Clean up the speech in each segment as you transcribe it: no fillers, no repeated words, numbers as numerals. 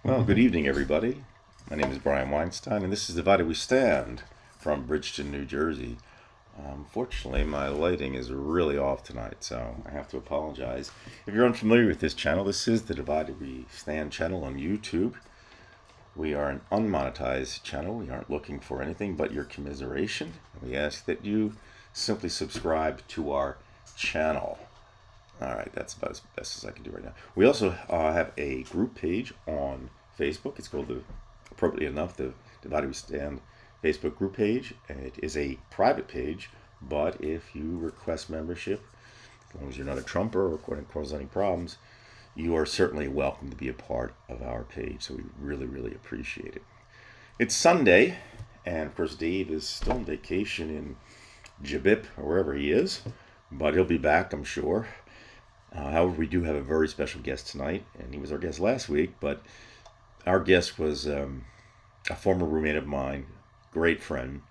Well, good evening, everybody. My name is Brian Weinstein, and this is Divided We Stand from Bridgeton, New Jersey. Unfortunately, my lighting is really off tonight, so I have to apologize. If you're unfamiliar with this channel, this is the Divided We Stand channel on YouTube. We are an unmonetized channel. We aren't looking for anything but your commiseration. We ask that you simply subscribe to our channel. All right, that's about as best as I can do right now. We also have a group page on Facebook. It's called appropriately enough, the Divided We Stand Facebook group page. And it is a private page, but if you request membership, as long as you're not a Trumper or going to cause any problems, you are certainly welcome to be a part of our page. So we really, really appreciate it. It's Sunday, and of course Dave is still on vacation in Jabip or wherever he is, but he'll be back, I'm sure. However, we do have a very special guest tonight, and he was our guest last week, but our guest was a former roommate of mine, great friend,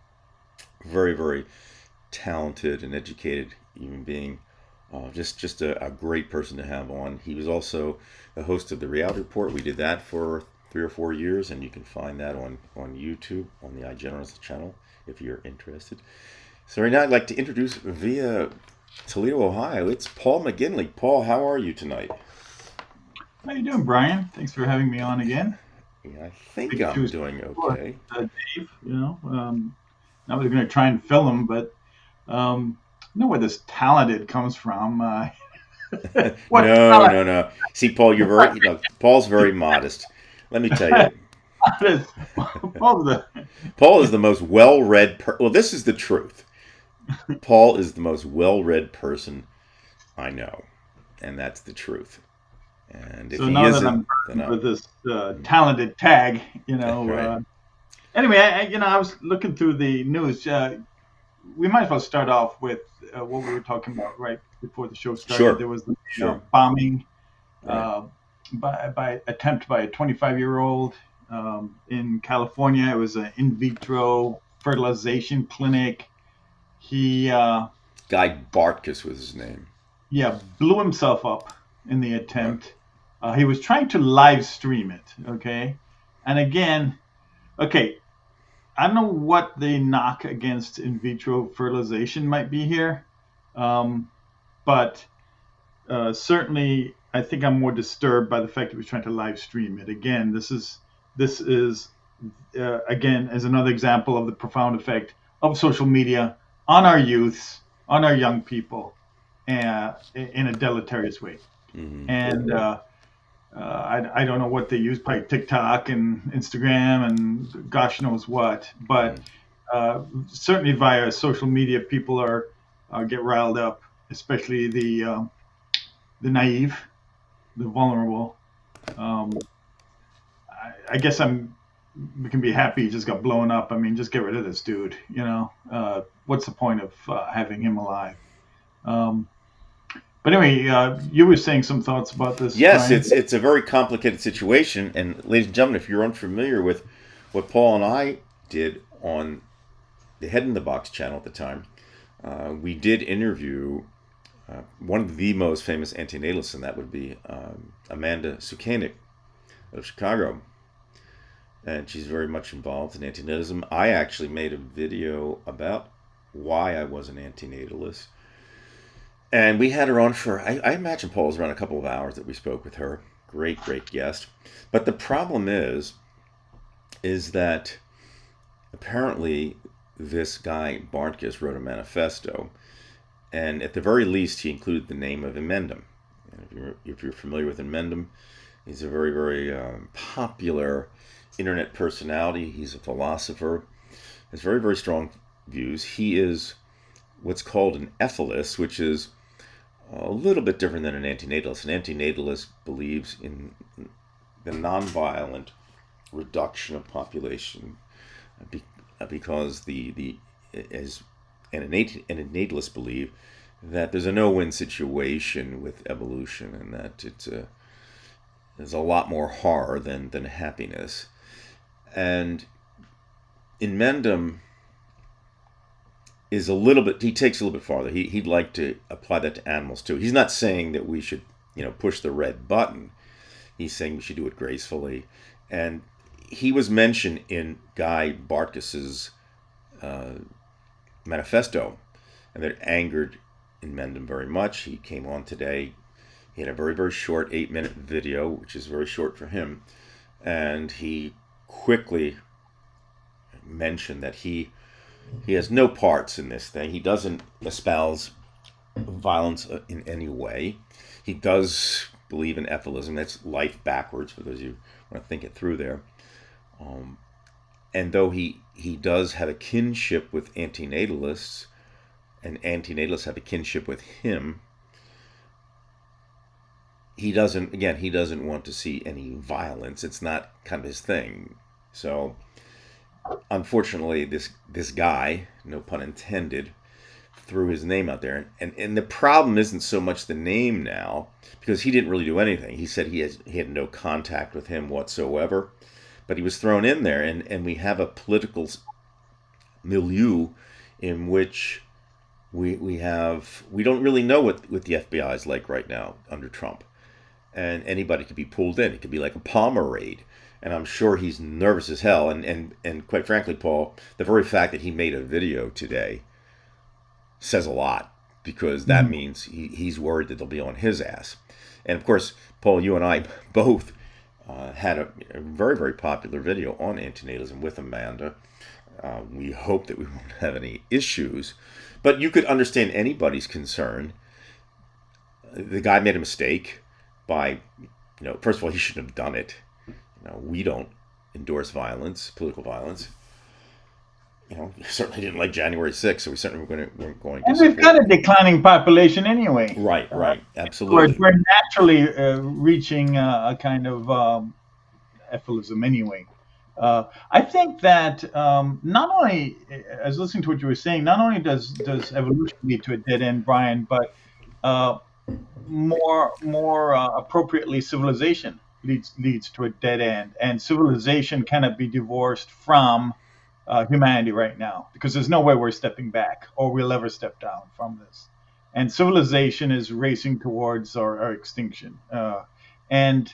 very, very talented and educated human being, just a great person to have on. He was also the host of the Reality Report. We did that for 3 or 4 years, and you can find that on YouTube, on the iGenerals channel, if you're interested. So right now I'd like to introduce via Toledo, Ohio, it's Paul Maginley. Paul, how are you tonight? How you doing, Brian? Thanks for having me on again. Yeah, I think I'm doing okay. Dave, I was going to try and fill him, but I know where this talented comes from. What talent? No. See, Paul, Paul's very modest. Let me tell you, Paul is the most well-read. Well, this is the truth. Paul is the most well-read person I know, and that's the truth. And if so he now isn't, that I'm then with this talented tag, right. Anyway, I was looking through the news. We might as well start off with what we were talking about right before the show started. Sure. There was the Sure. bombing Right. by attempt by a 25-year-old in California. It was an in vitro fertilization clinic. He Guy Bartkus was his name. blew himself up in the attempt. He was trying to live stream it. Okay, and again, okay, I don't know what the knock against in vitro fertilization might be here, but certainly I think I'm more disturbed by the fact that he was trying to live stream it. Again, this is again as another example of the profound effect of social media on our youths, on our young people, in a deleterious way. Mm-hmm. And I don't know what they use, probably TikTok and Instagram and gosh knows what, but certainly via social media, people are get riled up, especially the naive, the vulnerable. I guess we can be happy he just got blown up. I mean, just get rid of this dude. What's the point of having him alive? But anyway, you were saying some thoughts about this. Yes, Brian. it's a very complicated situation, and ladies and gentlemen, if you're unfamiliar with what Paul and I did on the Head in the Box channel at the time, we did interview one of the most famous antinatalists, and that would be Amanda Sukanik of Chicago. And she's very much involved in antinatalism. I actually made a video about why I was an antinatalist. And we had her on for, I imagine, Paul, was around a couple of hours that we spoke with her. Great, great guest. But the problem is that apparently this guy, Bartkus, wrote a manifesto. And at the very least, he included the name of Emendum. And if you're familiar with Emendum, he's a very, very popular internet personality. He's a philosopher. Has very, very strong views. He is what's called an ethylist, which is a little bit different than an antinatalist. An antinatalist believes in the nonviolent reduction of population because as an natalist believe that there's a no-win situation with evolution, and that there's a lot more horror than happiness. And in Mendham is he takes a little bit farther. He'd like to apply that to animals too. He's not saying that we should push the red button. He's saying we should do it gracefully And he was mentioned in Guy Bartkus's manifesto, and that angered Mendham very much. He came on today. He had a very, very short 8-minute video, which is very short for him, and he quickly mentioned that he has no parts in this thing. He doesn't espouse violence in any way. He does believe in ethylism. That's life backwards, for those of you who want to think it through there. And though he does have a kinship with antinatalists, and antinatalists have a kinship with him, he doesn't want to see any violence. It's not kind of his thing. So unfortunately, this guy, no pun intended, threw his name out there. And the problem isn't so much the name now, because he didn't really do anything. He said he had no contact with him whatsoever, but he was thrown in there. And we have a political milieu in which we don't really know what the FBI is like right now under Trump. And anybody could be pulled in. It could be like a Palmer raid. And I'm sure he's nervous as hell. And quite frankly, Paul, the very fact that he made a video today says a lot, because that means he's worried that they'll be on his ass. And of course, Paul, you and I both had a very, very popular video on antinatalism with Amanda. We hope that we won't have any issues. But you could understand anybody's concern. The guy made a mistake by, first of all, he shouldn't have done it. We don't endorse violence, political violence. We certainly didn't like January 6th, so we certainly weren't going to. And we've got a declining population anyway. Right, absolutely. We're naturally reaching a kind of ethylism anyway. I think that not only, as listening to what you were saying, not only does evolution lead to a dead end, Brian, but more appropriately, civilization leads to a dead end, and civilization cannot be divorced from humanity right now, because there's no way we're stepping back or we'll ever step down from this. And civilization is racing towards our extinction, and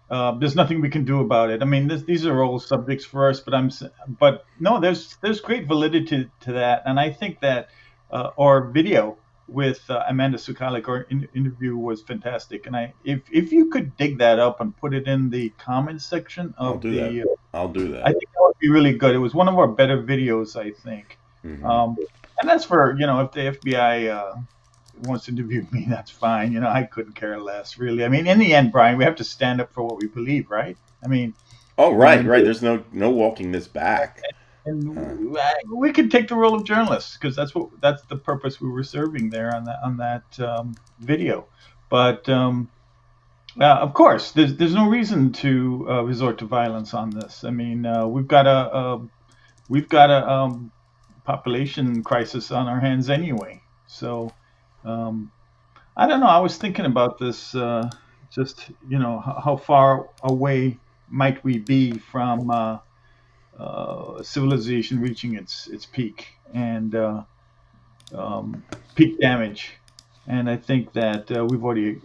there's nothing we can do about it. I mean, these are all subjects for us, but no, there's great validity to that, and I think that our video with Amanda Sukalik, our interview, was fantastic. And if you could dig that up and put it in the comments section of I'll do that. I think that would be really good. It was one of our better videos, I think. Mm-hmm. And that's for, if the FBI wants to interview me, that's fine. I couldn't care less, really. I mean, in the end, Brian, we have to stand up for what we believe, right? I mean. Oh, right. There's no walking this back. And we could take the role of journalists, because that's the purpose we were serving there on that video. But of course, there's no reason to resort to violence on this. I mean, we've got a population crisis on our hands anyway. So I don't know. I was thinking about this. Just how far away might we be from civilization reaching its peak and peak damage, and I think that we've already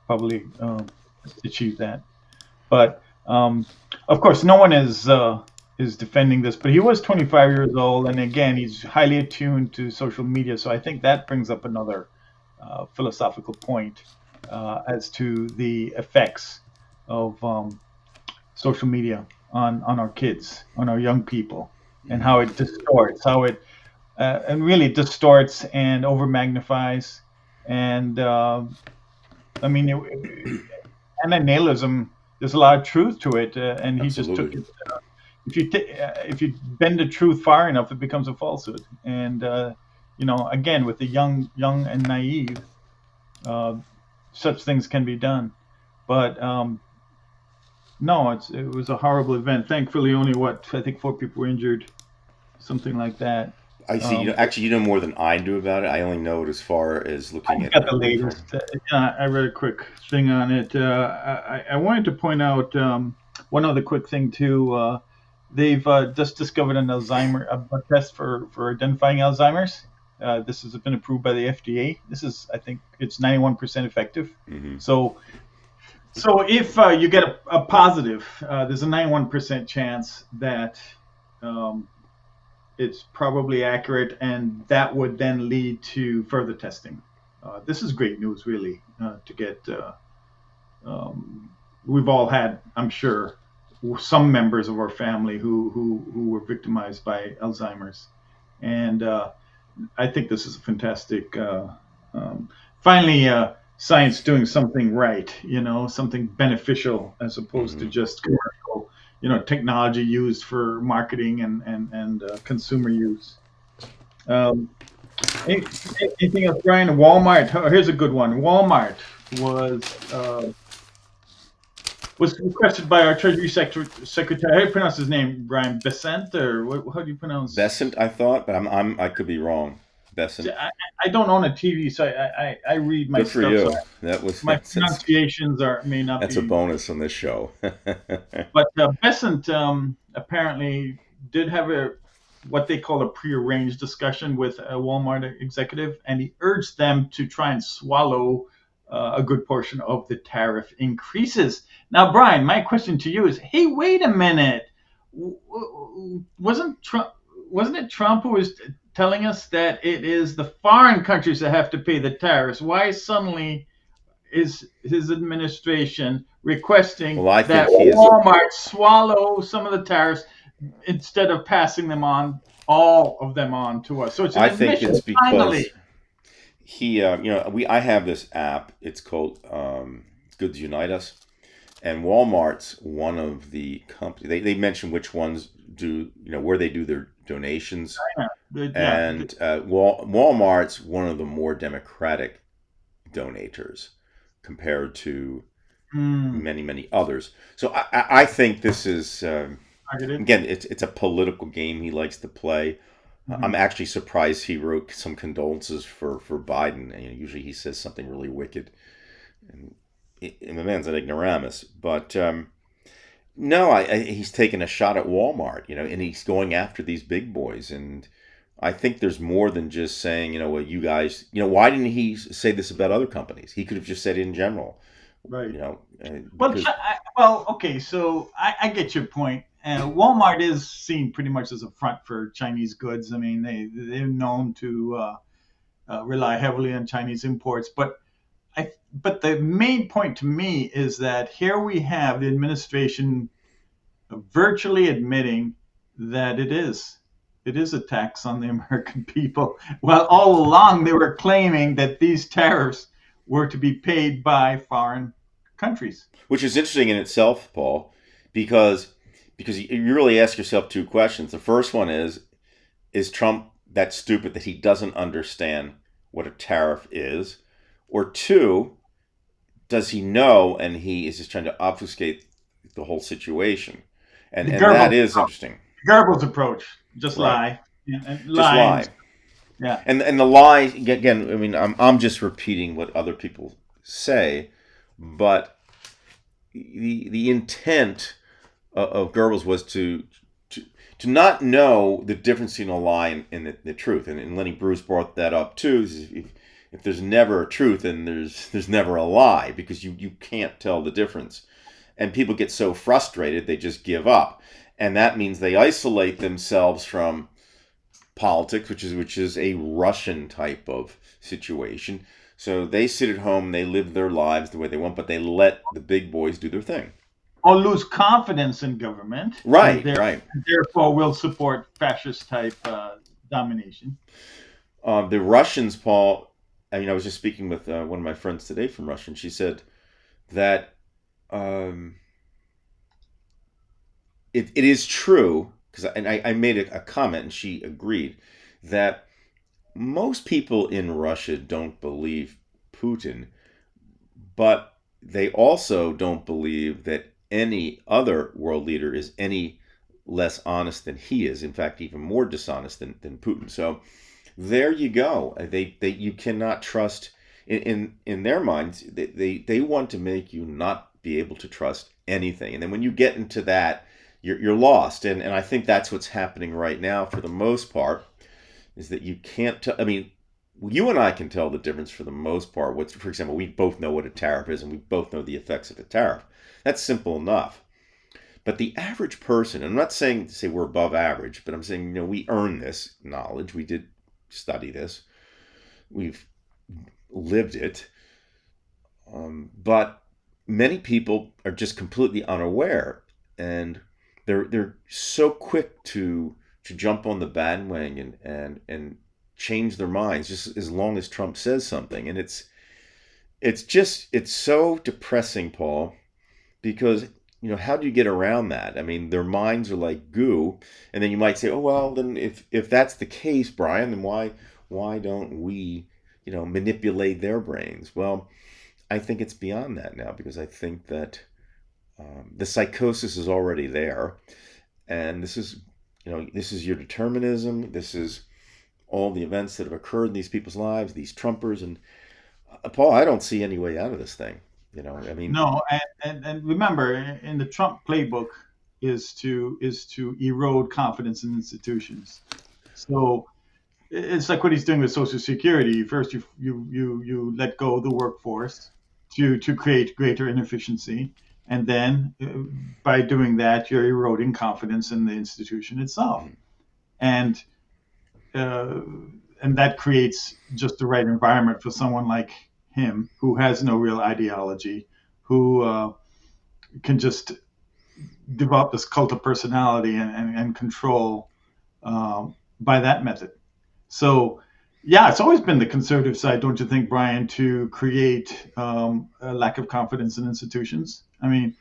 probably achieved that. But of course, no one is defending this. But he was 25 years old, and again, he's highly attuned to social media. So I think that brings up another philosophical point as to the effects of social media on our kids, on our young people, and how it distorts, and really distorts and over magnifies. And I mean, antinatalism, there's a lot of truth to it, and he Absolutely. just took it. If you bend the truth far enough, it becomes a falsehood. And again, with the young and naive, such things can be done. But no, it was a horrible event. Thankfully, only I think 4 people were injured, something like that. I see. Actually, you know more than I do about it. I only know it as far as looking I at. got the latest. I read a quick thing on it. I wanted to point out one other quick thing too. They've just discovered a blood test for identifying Alzheimer's. This has been approved by the FDA. I think it's 91% effective. Mm-hmm. So So if you get a positive, there's a 91% chance that um, it's probably accurate, and that would then lead to further testing. This is great news, really, to get. Um, we've all had, I'm sure, some members of our family who were victimized by Alzheimer's, and I think this is a fantastic. Finally, science doing something right, something beneficial as opposed to Hmm. just commercial, technology used for marketing and consumer use. Um, any- Anything else, Brian? Walmart. Oh, here's a good one. Walmart was uh, was requested by our Secretary. How do you pronounce his name, Brian? Besant, or how do you pronounce? Besant, I thought, but I could be wrong. See, Besant. I don't own a TV, so I read my Good for stuff. So you. That was my pronunciations may not that's a be. bonus on this show. But Besant apparently did have what they call a prearranged discussion with a Walmart executive, and he urged them to try and swallow a good portion of the tariff increases. Now, Brian, my question to you is: hey, wait a minute, wasn't Trump? Wasn't it Trump who was telling us that it is the foreign countries that have to pay the tariffs? Why suddenly is his administration requesting Well, I that think he is. Walmart swallow some of the tariffs instead of passing them on, all of them on to us? So it's an I think admission, it's finally. because I have this app. It's called Goods Unite Us, and Walmart's one of the company. They mention which ones do where they do their donations, Yeah. and Walmart's one of the more democratic donators compared to Mm, many others. So I think this is targeted. again it's a political game he likes to play. I'm Mhm. actually surprised he wrote some condolences for Biden. Usually he says something really wicked, and, and the man's an ignoramus. But no, he's taking a shot at Walmart, and he's going after these big boys. And I think there's more than just saying, well, you guys, why didn't he say this about other companies? He could have just said it in general, Right. Well, because okay, so I get your point. Walmart is seen pretty much as a front for Chinese goods. I mean, they're known to rely heavily on Chinese imports, but the main point to me is that here we have the administration virtually admitting that it is a tax on the American people. Well, all along they were claiming that these tariffs were to be paid by foreign countries. which is interesting in itself, Paul, because you really ask yourself two questions. The first one is Trump that stupid that he doesn't understand what a tariff is? Or two, does he know and he is just trying to obfuscate the whole situation? And The and that Goebbels, is interesting. Goebbels approach, just Right. lie, and Just lie, lie. yeah. And the lie again, I mean, I'm just repeating what other people say, but the intent of Goebbels was to to not know the difference between a lie and the truth. And Lenny Bruce brought that up too. If there's never a truth, then there's never a lie, because you can't tell the difference. And people get so frustrated they just give up, and that means they isolate themselves from politics, which is a Russian type of situation. So they sit at home, they live their lives the way they want, but they let the big boys do their thing. Or lose confidence in government, and Right, right. therefore will support fascist type domination. The Russians, Paul. I mean, I was just speaking with one of my friends today from Russia, and she said that um, it is true, because I made a comment and she agreed that most people in Russia don't believe Putin, but they also don't believe that any other world leader is any less honest than he is. In fact, even more dishonest than Putin. So there you go. They you cannot trust in their minds. They want to make you not be able to trust anything. And then when you get into that, you're lost. And I think that's what's happening right now for the most part, is that you can't. I mean, you and I can tell the difference for the most part. What's, for example, we both know what a tariff is and we both know the effects of a tariff. That's simple enough. But the average person, I'm not saying to say we're above average, but I'm saying, we earn this knowledge. We did study this. We've lived it. But many people are just completely unaware, and they're so quick to jump on the bandwagon and change their minds just as long as Trump says something. And it's so depressing, Paul, because how do you get around that? I mean, their minds are like goo, and then you might say, oh well, then if that's the case, Brian, then why don't we manipulate their brains? Well, I think it's beyond that now, because I think that the psychosis is already there, and this is your determinism. This is all the events that have occurred in these people's lives, these Trumpers, and Paul, I don't see any way out of this thing. I mean, No, and remember, in the Trump playbook is to erode confidence in institutions. So it's like what he's doing with Social Security. First, you let go of the workforce to create greater inefficiency, and then by doing that, you're eroding confidence in the institution itself, and uh, and that creates just the right environment for someone like him who has no real ideology, who can just develop this cult of personality and control by that method. So, yeah, it's always been the conservative side, don't you think, Brian, to create a lack of confidence in institutions? I mean,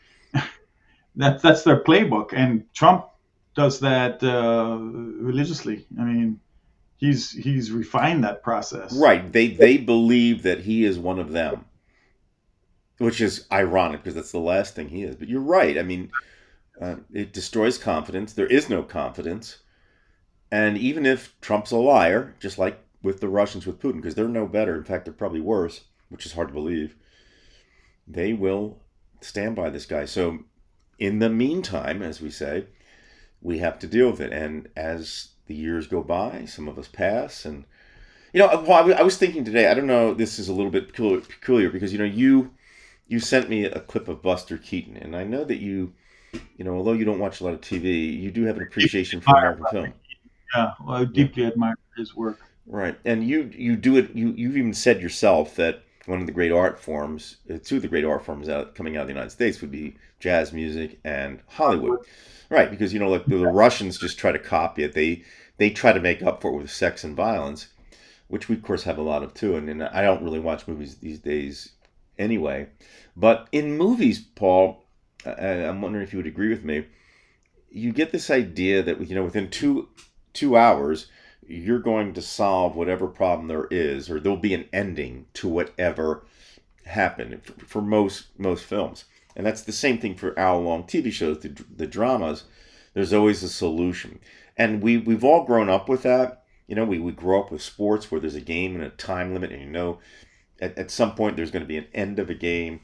that's their playbook, and Trump does that religiously. I mean, he's refined that process. right? They believe that he is one of them, which is ironic because that's the last thing he is. But you're right. I mean, it destroys confidence. There is no confidence. And even if Trump's a liar, just like with the Russians with Putin, because they're no better, in fact, they're probably worse, which is hard to believe, they will stand by this guy. So, in the meantime, as we say, we have to deal with it. And as the years go by, some of us pass. And, Paul, I was thinking today, I don't know, this is a little bit peculiar because, you sent me a clip of Buster Keaton. And I know that although you don't watch a lot of TV, you do have an appreciation for American film. Yeah, well, I Yeah. deeply admire his work. Right, and you do it. You've even said yourself that one of the great art forms, two of the great art forms coming out of the United States would be jazz music and Hollywood. Right, because like the Russians just try to copy it. They try to make up for it with sex and violence, which we of course have a lot of too. And I don't really watch movies these days anyway. But in movies, Paul, I'm wondering if you would agree with me. You get this idea that within two hours you're going to solve whatever problem there is, or there'll be an ending to whatever happened for most films. And that's the same thing for hour-long TV shows, the dramas. There's always a solution, and we've all grown up with that. We grow up with sports where there's a game and a time limit, and at some point there's going to be an end of a game,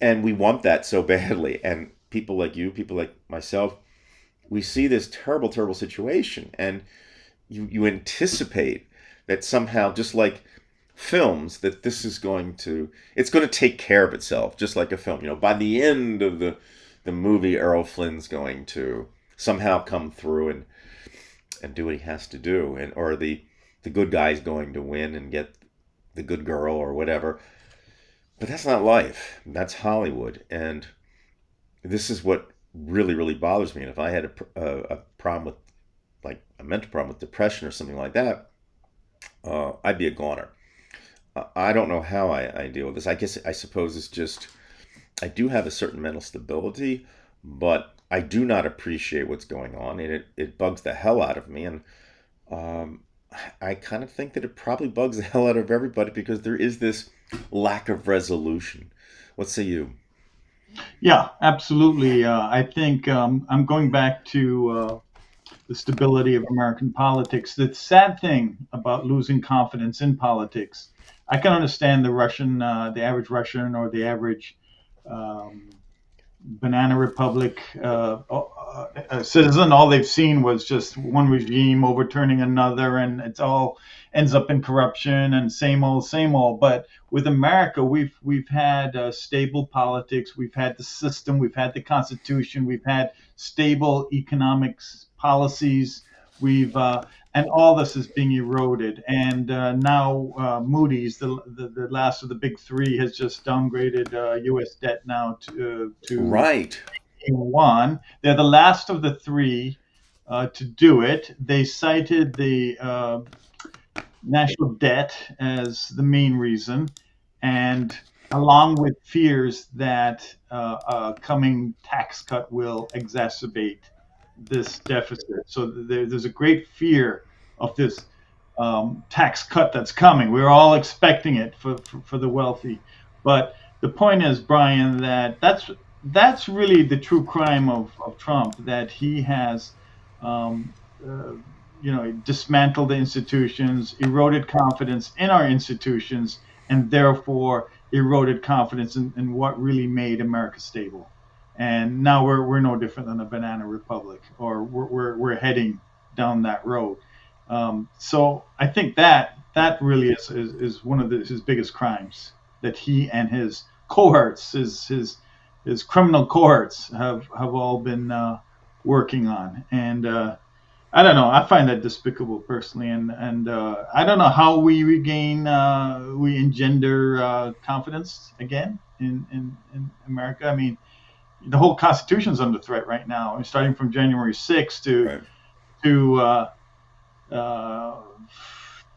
and we want that so badly. And people like you, people like myself, we see this terrible, terrible situation, and you anticipate that somehow, just like films, that it's going to take care of itself, just like a film. By the end of the movie, Errol Flynn's going to somehow come through and do what he has to do, or the good guy's going to win and get the good girl or whatever. But that's not life. That's Hollywood, and this is what really, really bothers me. And if I had a problem with, like a mental problem with depression or something like that, I'd be a goner. I don't know how I deal with this. I suppose it's just I do have a certain mental stability, but I do not appreciate what's going on, and it bugs the hell out of me. And um, I kind of think that it probably bugs the hell out of everybody because there is this lack of resolution. What say you? Yeah, absolutely. I think I'm going back to the stability of American politics. The sad thing about losing confidence in politics, I can understand the average Russian or the average um, banana republic citizen. All they've seen was just one regime overturning another, and it's all ends up in corruption and same old, same old. But with America, we've had stable politics, we've had the system, we've had the Constitution, we've had stable economics policies. We've and all this is being eroded. And now Moody's, the last of the big three, has just downgraded U.S. debt now to Right. one. They're the last of the three to do it. They cited the national debt as the main reason, and along with fears that a coming tax cut will exacerbate this deficit. So there's a great fear of this tax cut that's coming. We're all expecting it for the wealthy. But the point is, Brian, that's really the true crime of Trump, that he has uh, dismantled the institutions, eroded confidence in our institutions, and therefore eroded confidence in what really made America stable. And now we're no different than a banana republic, or we're heading down that road. So I think that really is one of his biggest crimes, that he and his cohorts, his criminal cohorts, have all been working on. And I don't know. I find that despicable personally, and I don't know how we engender confidence again in America. I mean, the whole Constitution's under threat right now, starting from January 6th Right. to uh,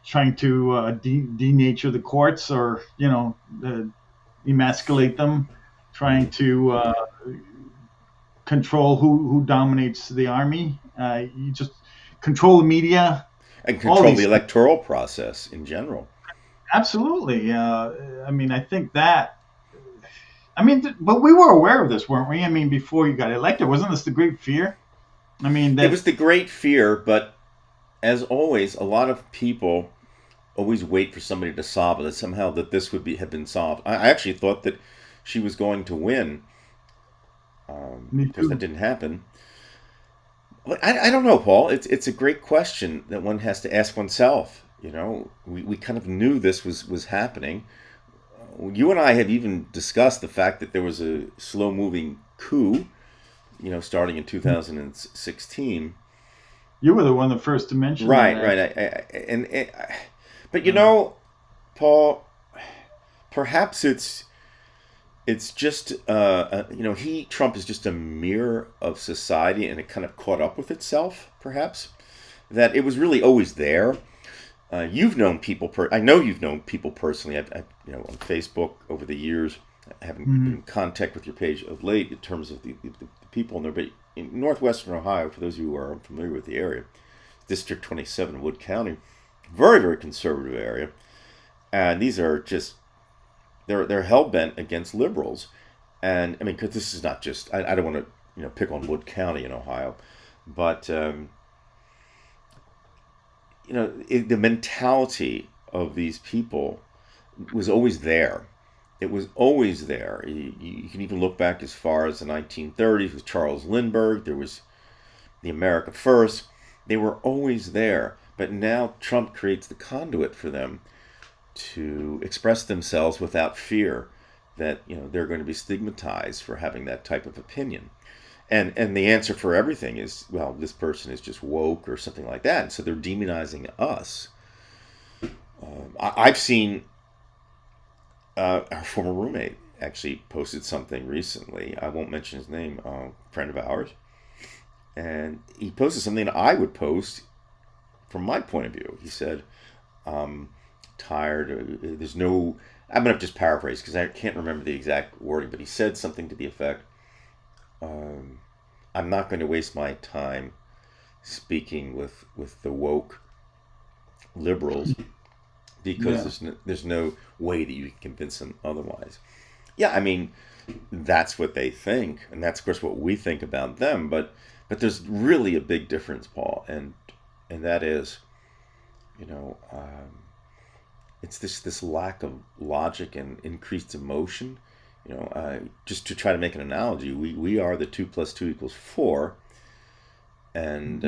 trying to denature the courts, or emasculate them, trying to control who dominates the army. You just control the media. And All control the these electoral process in general. Absolutely. I mean, I think that. I mean, but we were aware of this, weren't we? I mean, before you got elected, wasn't this the great fear? I mean, It that was the great fear, but as always, a lot of people always wait for somebody to solve it. That somehow that this would have been solved. I actually thought that she was going to win. me Of course, that too. didn't happen. But I don't know, Paul. It's a great question that one has to ask oneself. We kind of knew this was happening. You and I had even discussed the fact that there was a slow moving coup, starting in 2016. You were the one that first to mention that. Right, right. But Paul, perhaps it's just Trump is just a mirror of society, and it kind of caught up with itself. Perhaps that it was really always there. You've known people. I know you've known people personally. On Facebook over the years. I haven't been in contact with your page of late in terms of the people in there. But in northwestern Ohio, for those of you who are unfamiliar with the area, District 27, Wood County, very very conservative area, and these are just they're hell bent against liberals. And I mean, because this is not just I don't want to pick on Wood County in Ohio, but the mentality of these people was always there. It was always there. You can even look back as far as the 1930s with Charles Lindbergh. There was the America First. They were always there. But now Trump creates the conduit for them to express themselves without fear that they're going to be stigmatized for having that type of opinion. And the answer for everything is, well, this person is just woke or something like that. And so they're demonizing us. I've seen our former roommate actually posted something recently. I won't mention his name, a friend of ours. And he posted something that I would post from my point of view. He said, tired, there's no, I'm going to just paraphrase because I can't remember the exact wording, but he said something to the effect, I'm not going to waste my time speaking with the woke liberals because there's no way that you can convince them otherwise. Yeah, I mean, that's what they think, and that's of course what we think about them. But there's really a big difference, Paul, and that is, it's this lack of logic and increased emotion Just to try to make an analogy, we are the 2 + 2 = 4, and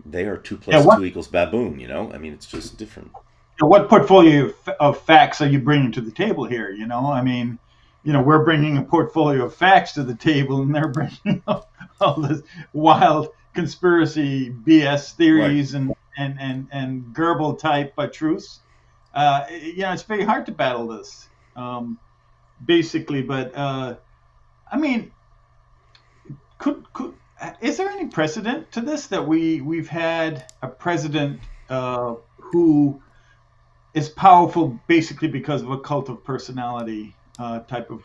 they are 2 Yeah, + 2 = baboon. I mean, it's just different. what portfolio of facts are you bringing to the table here? I mean, we're bringing a portfolio of facts to the table, and they're bringing all this wild conspiracy BS theories Right. and Goebbels type truths. It's very hard to battle this, basically. But I mean, could is there any precedent to this, that we've had a president who is powerful basically because of a cult of personality type of?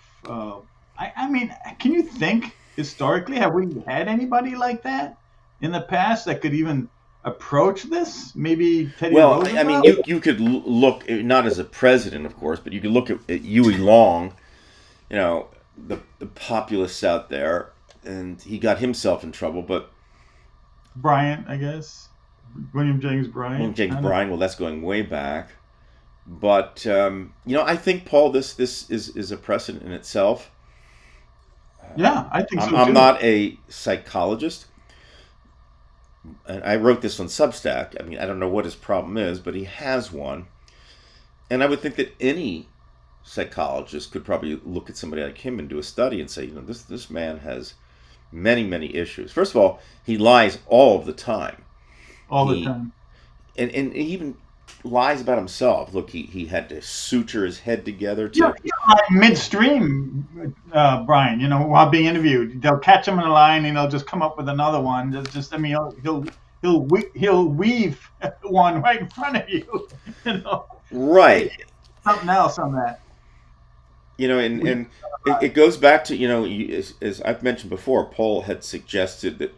I mean, can you think historically, have we had anybody like that in the past that could even approach this? Maybe Teddy Well, I mean, Roosevelt. you could look, not as a president, of course, but you could look at Huey Long, the populists out there, and he got himself in trouble. But Bryant, I guess. William James Bryant. Well, that's going way back. But I think, Paul, this is a precedent in itself. Yeah, I think so too. I'm not a psychologist, and I wrote this on Substack. I mean, I don't know what his problem is, but he has one, and I would think that any psychologist could probably look at somebody like him and do a study and say, this man has many issues. First of all, he lies all of the time. All the time. And he even lies about himself. Look, he had to suture his head together to. Like midstream, Brian. While being interviewed, they'll catch him in a line, and he'll just come up with another one. I mean, he'll weave one right in front of you. Right. Something else on that. And it goes back to, as I've mentioned before, Paul had suggested that,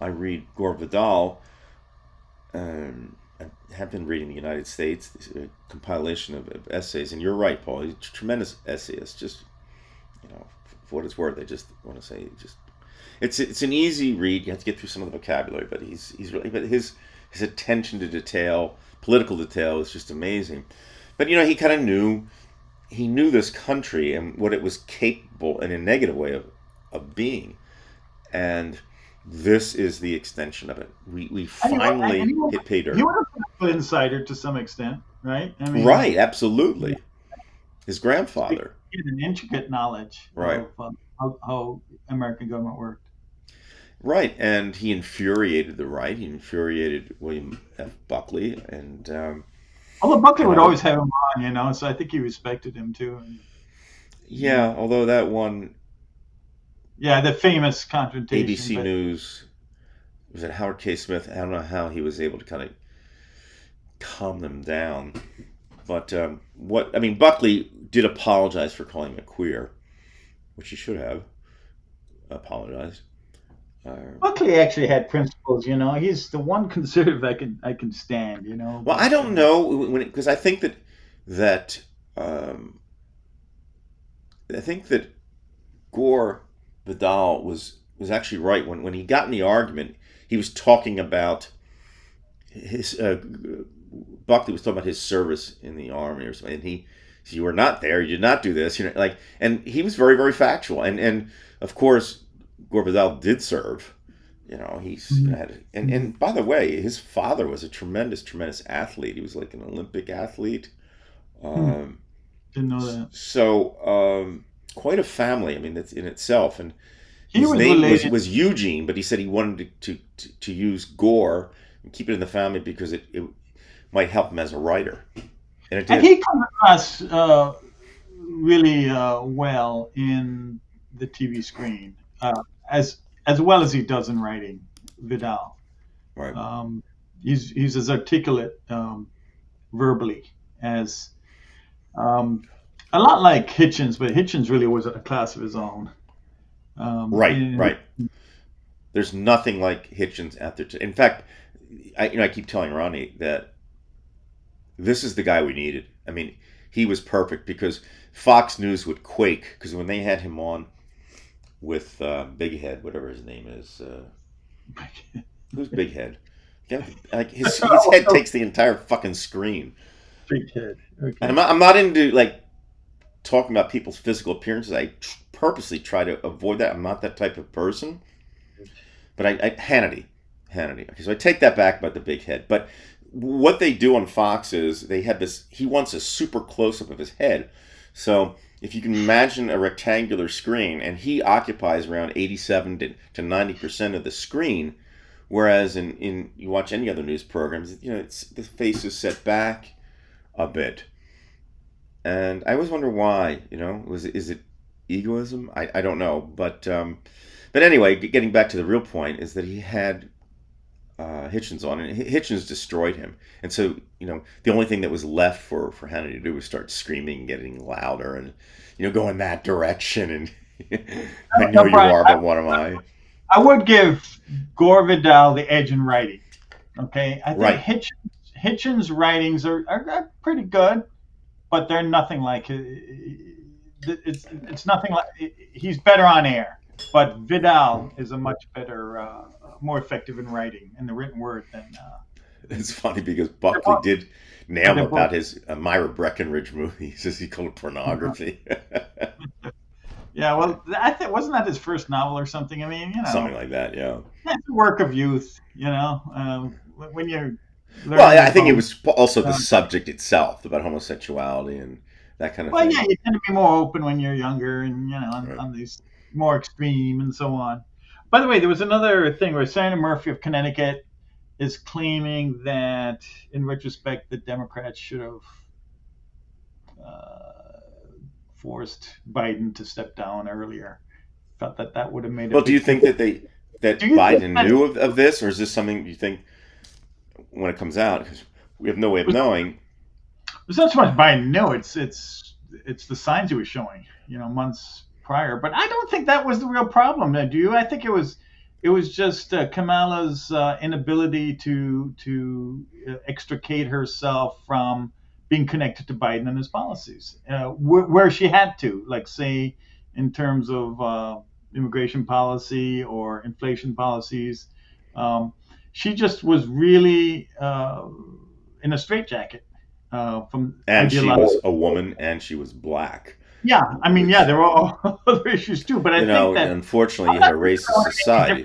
I read Gore Vidal. I have been reading the United States, this compilation of essays, and you're right, Paul. He's a tremendous essayist. Just, for what it's worth, I just want to say, it's an easy read. You have to get through some of the vocabulary, but he's really, but his attention to detail, political detail, is just amazing. But he kind of knew this country and what it was capable, in a negative way, of being, and this is the extension of it. We finally hit pay dirt. He would have been an insider to some extent, right? I mean, right, absolutely. His grandfather. He had an intricate knowledge right. of how American government worked. Right, and he infuriated the right. He infuriated William F. Buckley, and although Buckley would always have him on, so I think he respected him too. Yeah, although that one. Yeah, the famous confrontation. ABC News, was it Howard K. Smith? I don't know how he was able to kind of calm them down. But Buckley did apologize for calling him a queer, which he should have apologized. Buckley actually had principles, He's the one conservative I can stand, Well, I don't know, because I think that Gore Vidal was actually right when he got in the argument. He was talking about his Buckley was talking about his service in the army or something, and he said, "You were not there. You did not do this." And he was very factual. And of course, Gore Vidal did serve. He's had, and by the way, his father was a tremendous athlete. He was like an Olympic athlete. Didn't know that. So. Quite a family. I mean, that's in itself. And his name was Eugene, but he said he wanted to use Gore and keep it in the family because it might help him as a writer. And it did. And he comes across really well in the TV screen, as well as he does in writing. Vidal. Right. He's as articulate verbally as. A lot like Hitchens, but Hitchens really was a class of his own. Right. There's nothing like Hitchens out there. In fact, I keep telling Ronnie that this is the guy we needed. I mean, he was perfect because Fox News would quake because when they had him on with Big Head, whatever his name is, who's Big Head? Yeah, like his head takes the entire fucking screen. Big Head. Okay. And I'm not into talking about people's physical appearances, I purposely try to avoid that. I'm not that type of person. But Hannity. Okay, so I take that back about the big head. But what they do on Fox is they have this. He wants a super close up of his head. So if you can imagine a rectangular screen, and he occupies around 87 to 90% of the screen, whereas in you watch any other news programs, it's the face is set back a bit. And I always wonder why. Is it egoism? I don't know. But anyway, getting back to the real point is that he had Hitchens on, and Hitchens destroyed him. And so, the only thing that was left for Hannity to do was start screaming, getting louder, and going that direction. And I know you are, but what am I? I would give Gore Vidal the edge in writing. Okay, I think Right. Hitchens' writings are pretty good, but they're nothing like it's nothing like he's better on air. But Vidal is a much better, more effective in writing in the written word than. It's funny because Buckley did nail him about his Myra Breckinridge movies, as he called it, pornography. Yeah, well, I think wasn't that his first novel or something? I mean, Something like that, yeah. That's a work of youth, when you. Well, I think it was also the subject itself about homosexuality and that kind of thing. Well, yeah, you tend to be more open when you're younger, and Right. on these more extreme and so on. By the way, there was another thing where Senator Murphy of Connecticut is claiming that, in retrospect, the Democrats should have forced Biden to step down earlier. Felt that would have made. Well, do you think that Biden knew of this, or is this something you think when it comes out? Because we have no way of knowing. It's not so much Biden knew; it's the signs he was showing, months prior. But I don't think that was the real problem. Do you? I think it was just Kamala's inability to extricate herself from being connected to Biden and his policies, where she had to, like, say, in terms of immigration policy or inflation policies. She just was really in a straitjacket. And she was a woman, and she was black. Yeah, I mean, there were all other issues too, but I think that unfortunately, you had a racist society.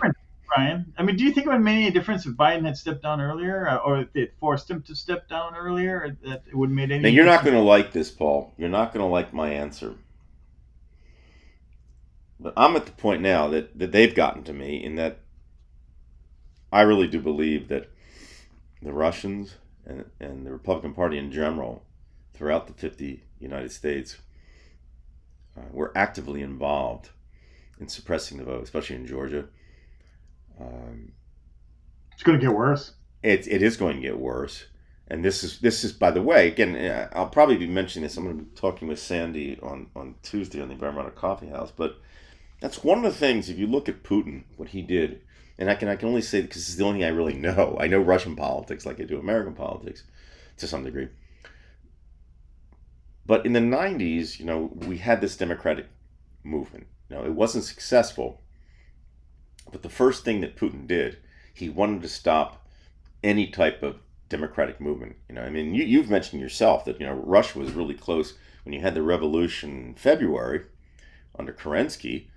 Brian, I mean, do you think it would make any difference if Biden had stepped down earlier, or if they had forced him to step down earlier, or that it would have made any? Now, you're not going to like this, Paul. You're not going to like my answer. But I'm at the point now that they've gotten to me, in that I really do believe that the Russians and the Republican Party in general, throughout the 50 United States, were actively involved in suppressing the vote, especially in Georgia. It's going to get worse. It is going to get worse. And this is, by the way, again, I'll probably be mentioning this. I'm going to be talking with Sandy on Tuesday on the Environmental Coffee House. But that's one of the things, if you look at Putin, what he did, and I can only say, because it's the only thing I really know. I know Russian politics like I do American politics to some degree. But in the 90s, we had this democratic movement. It wasn't successful. But the first thing that Putin did, he wanted to stop any type of democratic movement. I mean, you've mentioned yourself that, Russia was really close when you had the revolution in February under Kerensky.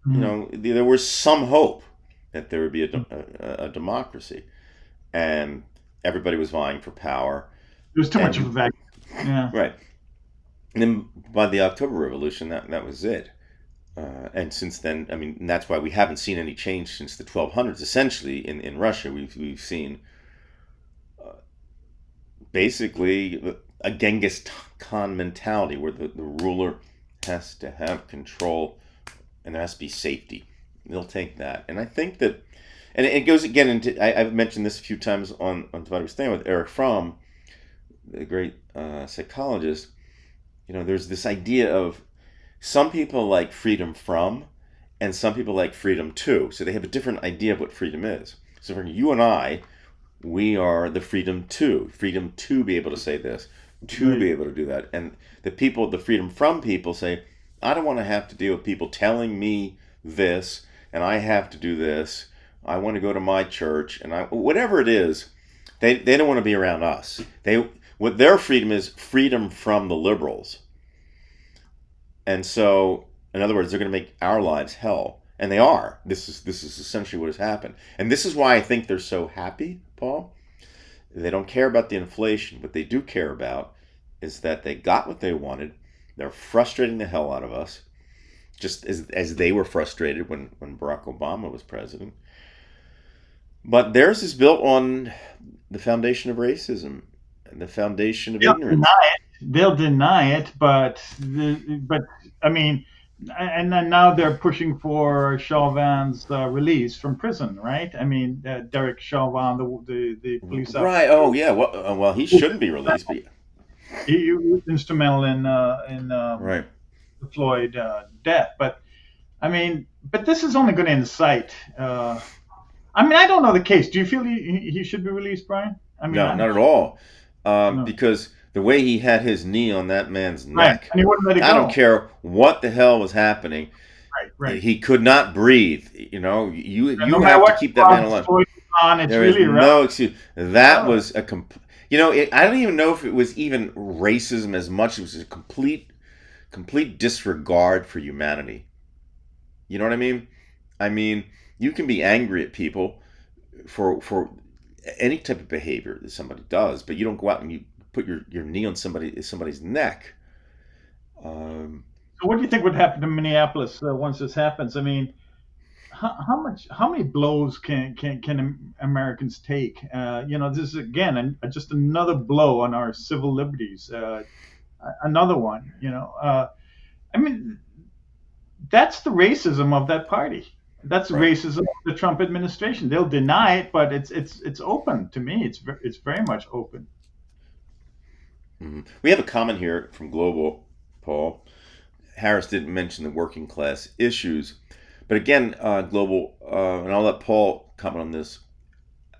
There was some hope that there would be a democracy, and everybody was vying for power. There was too much of a vacuum. Yeah. Right. And then by the October Revolution, that was it. And since then, I mean, that's why we haven't seen any change since the 1200s. Essentially, in Russia, we've seen basically a Genghis Khan mentality, where the ruler has to have control, and there has to be safety. They'll take that, and I think that, and it goes again into. I've mentioned this a few times on Divided We Stand with Eric Fromm, the great psychologist. There's this idea of, some people like freedom from, and some people like freedom to. So they have a different idea of what freedom is. So for you and I, we are the freedom to be able to say this, to be able to do that. And the freedom from people say, I don't want to have to deal with people telling me this, and I have to do this. I want to go to my church, and whatever it is, they don't want to be around us. What their freedom is, freedom from the liberals. And so, in other words, they're going to make our lives hell, and they are. This is essentially what has happened, and this is why I think they're so happy, Paul. They don't care about the inflation. What they do care about is that they got what they wanted. They're frustrating the hell out of us, just as they were frustrated when Barack Obama was president. But theirs is built on the foundation of racism and the foundation of They'll ignorance. deny it. They'll deny it, but I mean, and then now they're pushing for Chauvin's release from prison, right? I mean, Derek Chauvin, the police Right. officer, Oh, yeah. Well, he shouldn't be released, but he was instrumental in right. the Floyd death. But I mean, but this is only going to incite. I mean, I don't know the case. Do you feel he should be released, Brian? I mean, No, not at all. no. Because the way he had his knee on that man's Right, neck, and he wouldn't let it I don't go. care what the hell was happening. Right, right. He could not breathe. You And no matter have to what keep that man alive. Floyd is on, it's There is really no excuse. That irrelevant. was I don't even know if it was even racism as much as it was a complete disregard for humanity. You know what I mean? I mean, you can be angry at people for any type of behavior that somebody does, but you don't go out and you put your knee on somebody's neck. Um, So, what do you think would happen to Minneapolis once this happens? I mean, how many blows can Americans take? This is again just another blow on our civil liberties. Another one. I mean, that's the racism of that party. That's the right. racism of the Trump administration. They'll deny it, but it's open to me. It's very much open. We have a comment here from Global, Paul. Harris didn't mention the working class issues, but again, Global, and I'll let Paul comment on this.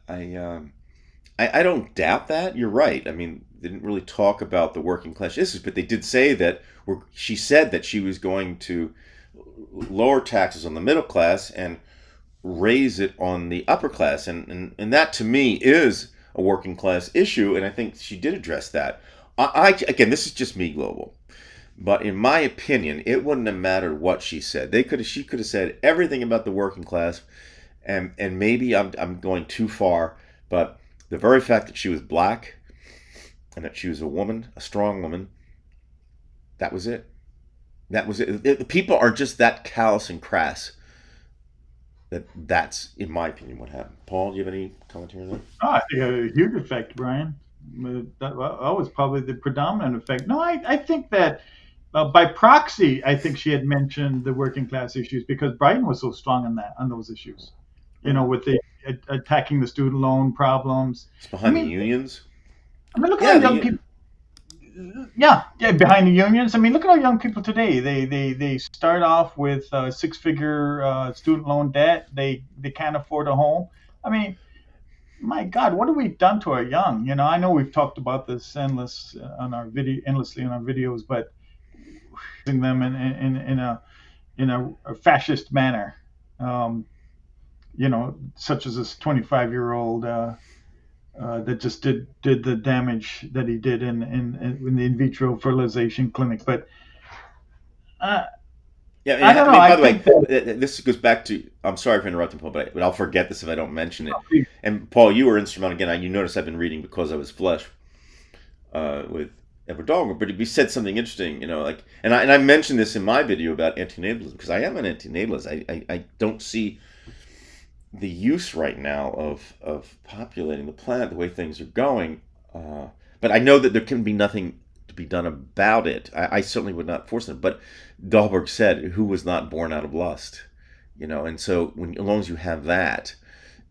I don't doubt that. You're right. I mean, they didn't really talk about the working class issues, but they did say that she said that she was going to lower taxes on the middle class and raise it on the upper class, and that to me is a working class issue, and I think she did address that. Again, this is just me, Global. But in my opinion, it wouldn't have mattered what she said. She could have said everything about the working class, and maybe I'm going too far, but the very fact that she was black and that she was a woman, a strong woman, that was it. That was it. The people are just that callous and crass. That's, in my opinion, what happened. Paul, do you have any commentary on that? Oh, I think a huge effect, Brian. That was probably the predominant effect. No, I think that by proxy, I think she had mentioned the working class issues because Biden was so strong on those issues. With the attacking the student loan problems. It's behind I the mean, unions. look at Yeah, how young people. Yeah, behind the unions. I mean, look at our young people today. They start off with six-figure student loan debt. They can't afford a home. I mean, my God, what have we done to our young? I know we've talked about this endlessly on our videos, but them in a fascist manner, such as this 25-year-old that just did the damage that he did in the in vitro fertilization clinic. But yeah. I don't know. By the way, That, this goes back to. I'm sorry for interrupting, Paul, but I'll forget this if I don't mention it. please. And Paul, you were instrumental again. You notice I've been reading because I was flesh with Edward Dahlgren, but he said something interesting. And I mentioned this in my video about antinatalism because I am an antinatalist. I don't see the use right now of populating the planet the way things are going, but I know that there can be nothing to be done about it. I certainly would not force them. But Dahlberg said, "Who was not born out of lust?" And so as long as you have that,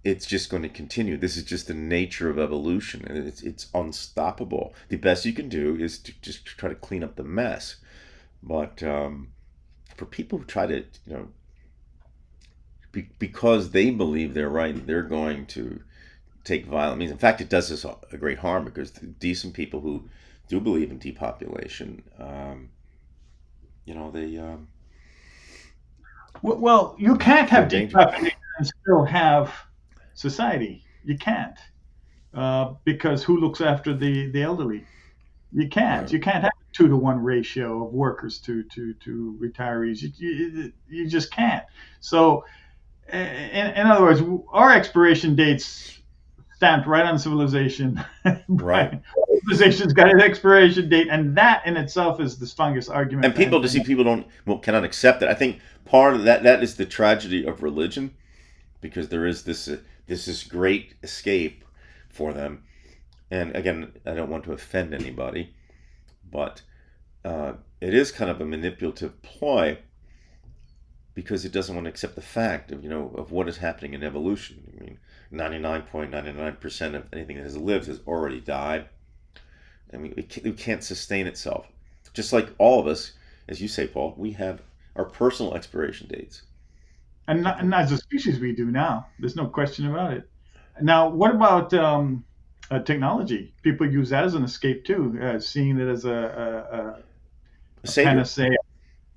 it's just going to continue. This is just the nature of evolution, and it's unstoppable. The best you can do is to just try to clean up the mess. But for people who try to, because they believe they're right, they're going to take violent means. In fact, it does us a great harm because the decent people who do believe in depopulation, they. Well, you can't have They're dangerous. depopulation and still have society. You can't because who looks after the elderly? You can't. Right. You can't have 2-to-1 ratio of workers to retirees. You just can't. So, in other words, our expiration dates stamped right on civilization. Right. Civilization's got an expiration date, and that in itself is the strongest argument. And people cannot accept it. I think part of that is the tragedy of religion, because there is this great escape for them. And again, I don't want to offend anybody, but it is kind of a manipulative ploy, because it doesn't want to accept the fact of what is happening in evolution. I mean, 99.99% of anything that has lived has already died. I mean, it can't sustain itself. Just like all of us, as you say, Paul, we have our personal expiration dates. And as a species, we do now. There's no question about it. Now, what about technology? People use that as an escape too, seeing it as a savior. Panacea.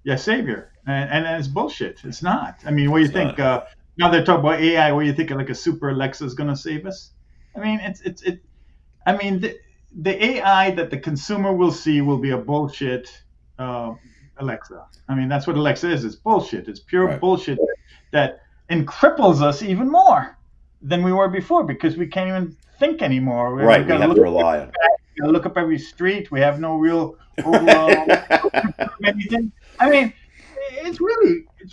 Yeah, savior. And it's bullshit. It's not. I mean, what do you think? Now they're talking about AI. What do you think? Like a super Alexa is going to save us? I mean, I mean, the AI that the consumer will see will be a bullshit Alexa. I mean, that's what Alexa is. It's bullshit. It's pure bullshit that cripples us even more than we were before, because we can't even think anymore. We have to rely on it. We gotta look up every street. We have no real overall anything. I mean, it's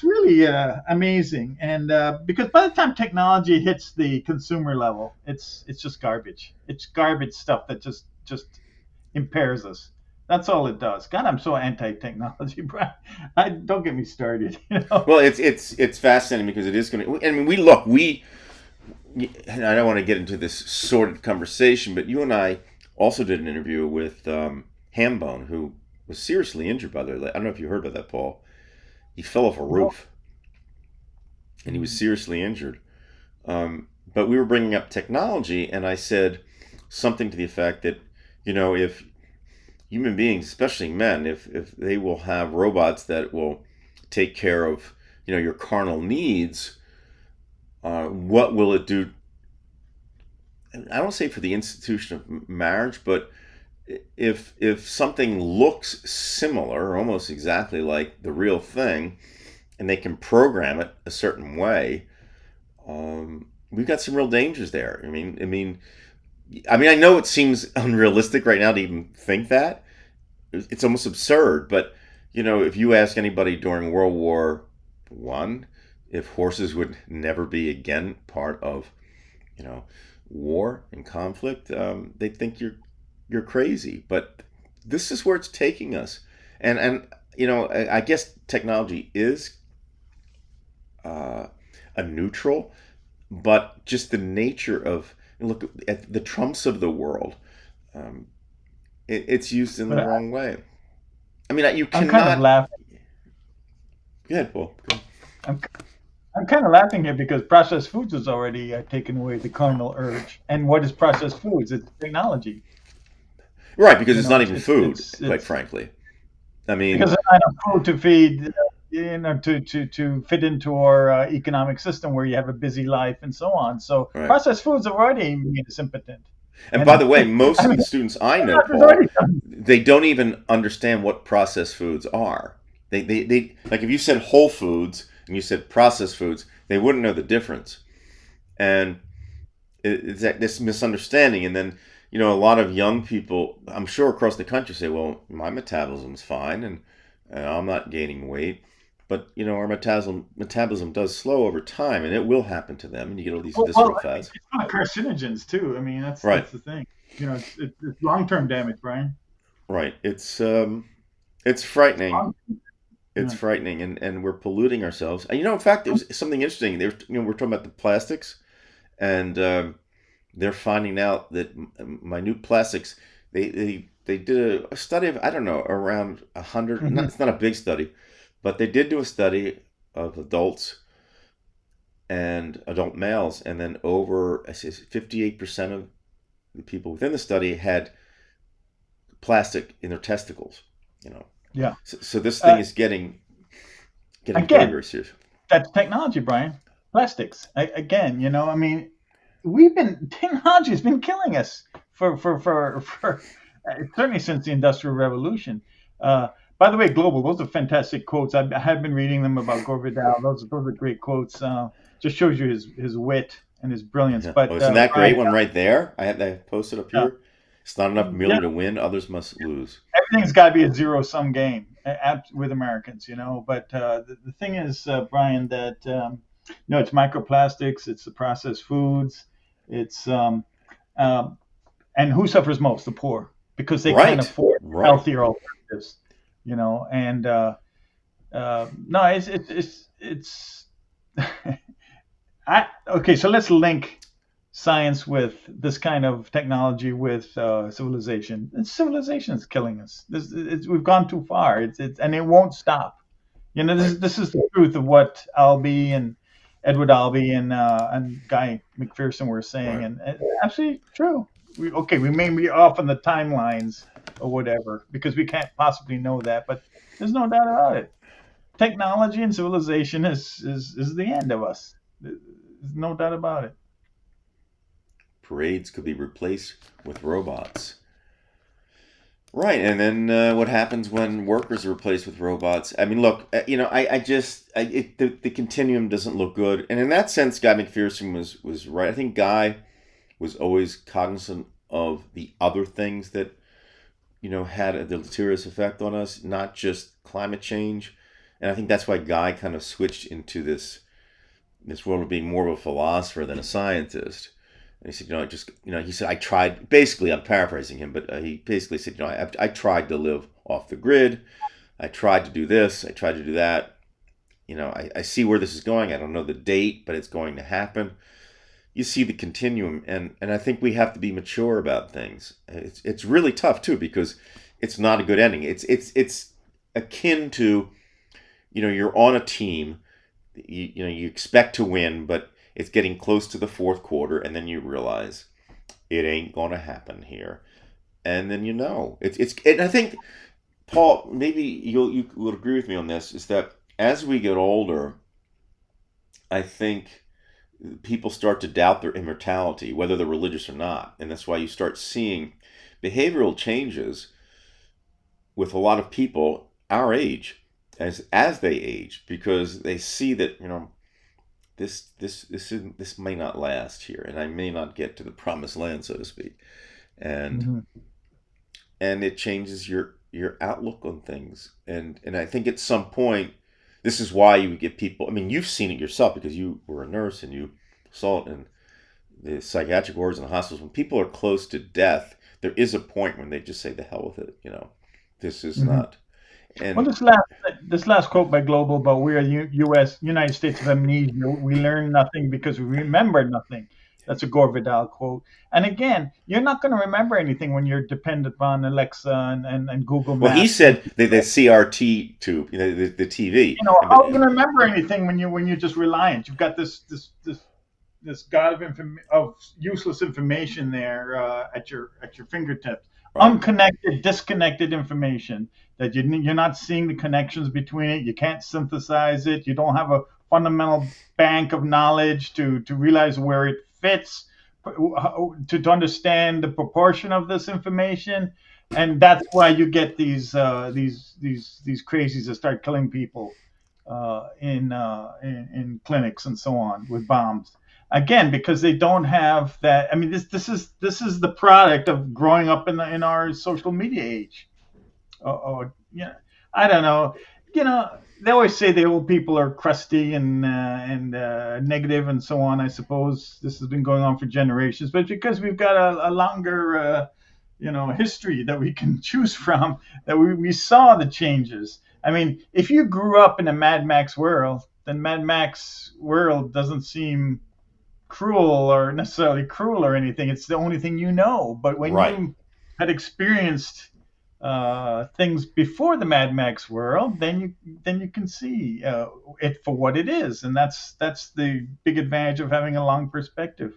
really amazing, and because by the time technology hits the consumer level, it's just garbage. It's garbage stuff that just impairs us. That's all it does. God, I'm so anti-technology, Brian. Don't get me started. Well, it's fascinating, because it is going to. I mean, and I don't want to get into this sordid conversation, but you and I also did an interview with Hambone, who was seriously injured by I don't know if you heard about that, Paul. He fell off a roof, and he was seriously injured. But we were bringing up technology, and I said something to the effect that, if human beings, especially men, if they will have robots that will take care of, your carnal needs, what will it do? I don't say for the institution of marriage, but if something looks similar, almost exactly like the real thing, and they can program it a certain way, we've got some real dangers there. I mean, I know it seems unrealistic right now to even think that. It's almost absurd, but if you ask anybody during World War I if horses would never be again part of, war and conflict, they think you're crazy. But this is where it's taking us, and I guess technology is a neutral, but just the nature of, look at the Trumps of the world. It's used in the wrong way. I mean, you cannot. I'm kind of laughing. Go ahead, Paul. Go ahead. I'm kind of laughing here because processed foods has already taken away the carnal urge. And what is processed foods? It's technology. Right, because it's not even food, quite frankly. I mean, because it's not enough food to feed, to fit into our economic system where you have a busy life and so on. So processed foods have already made us impotent. And by the way, most of the students I know, Paul, they don't even understand what processed foods are. They like, if you said whole foods and you said processed foods, they wouldn't know the difference. And it's this misunderstanding. And then, a lot of young people, I'm sure across the country, say, well, my metabolism's fine and I'm not gaining weight. But, our metabolism does slow over time, and it will happen to them, and you get all these visceral fats. It's not carcinogens, too. I mean, that's the thing. It's long-term damage, Brian. Right. It's frightening. It's frightening, and we're polluting ourselves. And, in fact, there was something interesting. We're talking about the plastics, and they're finding out that minute plastics, they did a study of, I don't know, around 100, it's not a big study, but they did do a study of adults and adult males, and then over 58% of the people within the study had plastic in their testicles. Yeah. So this thing is getting very, very serious. That's technology, Brian. Plastics. Again, technology has been killing us for certainly since the Industrial Revolution. By the way, Global, those are fantastic quotes. I have been reading them about Gore Vidal. Those are great quotes. Just shows you his wit and his brilliance. Yeah. Oh, But isn't that Brian, great one right there? I posted up uh, here. It's not enough yeah, merely to win; others must lose. everything's got to be a zero-sum game with Americans, But the thing is, Brian, that it's microplastics, it's the processed foods, it's um, and who suffers most? The poor, because they can't Right, afford right. healthier alternatives, And no, it's okay. So let's link science with this kind of technology with civilization. Civilization is killing us. We've gone too far. And it won't stop. Right. This is the truth of what Albee and Edward Albee and Guy McPherson were saying, Right. and it's absolutely true. We may be off on the timelines or whatever because we can't possibly know that, but there's no doubt about it. Technology and civilization is the end of us. There's no doubt about it. Parades could be replaced with robots. Right, and then what happens when workers are replaced with robots? I mean, look, the continuum doesn't look good, and in that sense, Guy McPherson was right. I think Guy was always cognizant of the other things that had a deleterious effect on us, not just climate change, and I think that's why Guy kind of switched into this world of being more of a philosopher than a scientist. And he said, he said, I tried, basically, I'm paraphrasing him, but he basically said, I tried to live off the grid. I tried to do this. I tried to do that. I see where this is going. I don't know the date, but it's going to happen. You see the continuum. And I think we have to be mature about things. It's really tough, too, because it's not a good ending. It's akin to, you're on a team, you expect to win, but it's getting close to the fourth quarter, and then you realize it ain't gonna happen here, and then and I think, Paul, maybe you will agree with me on this, is that as we get older, I think people start to doubt their immortality, whether they're religious or not, and that's why you start seeing behavioral changes with a lot of people our age as they age, because they see that this may not last here, and I may not get to the promised land, so to speak, and Mm-hmm. and it changes your outlook on things, and I think at some point, this is why you get people. I mean, you've seen it yourself because you were a nurse and you saw it in the psychiatric wards and the hospitals. When people are close to death, there is a point when they just say, "The hell with it," This is Mm-hmm. not, Well, and this last quote by Global about we are U.S. United States of amnesia. We learn nothing because we remember nothing. That's a Gore Vidal quote. And again, you're not going to remember anything when you're dependent on Alexa and Google well, he Maps. And said the CRT tube, the TV, how are you going to remember anything when you're just reliant? You've got this god of useless information there at your fingertips, right, unconnected, disconnected information that you're not seeing the connections between it. You can't synthesize it. You don't have a fundamental bank of knowledge to realize where it fits, to understand the proportion of this information. And that's why you get these crazies that start killing people in clinics and so on with bombs. Again, because they don't have that. I mean, this is the product of growing up in our social media age. Or I don't know. They always say the old people are crusty and negative and so on. I suppose this has been going on for generations, but because we've got a longer history that we can choose from, that we saw the changes. I mean, if you grew up in a Mad Max world, then Mad Max world doesn't seem cruel or necessarily cruel or anything. It's the only thing you know. But when right. you had experienced things before the Mad Max world, then you can see it for what it is, and that's the big advantage of having a long perspective.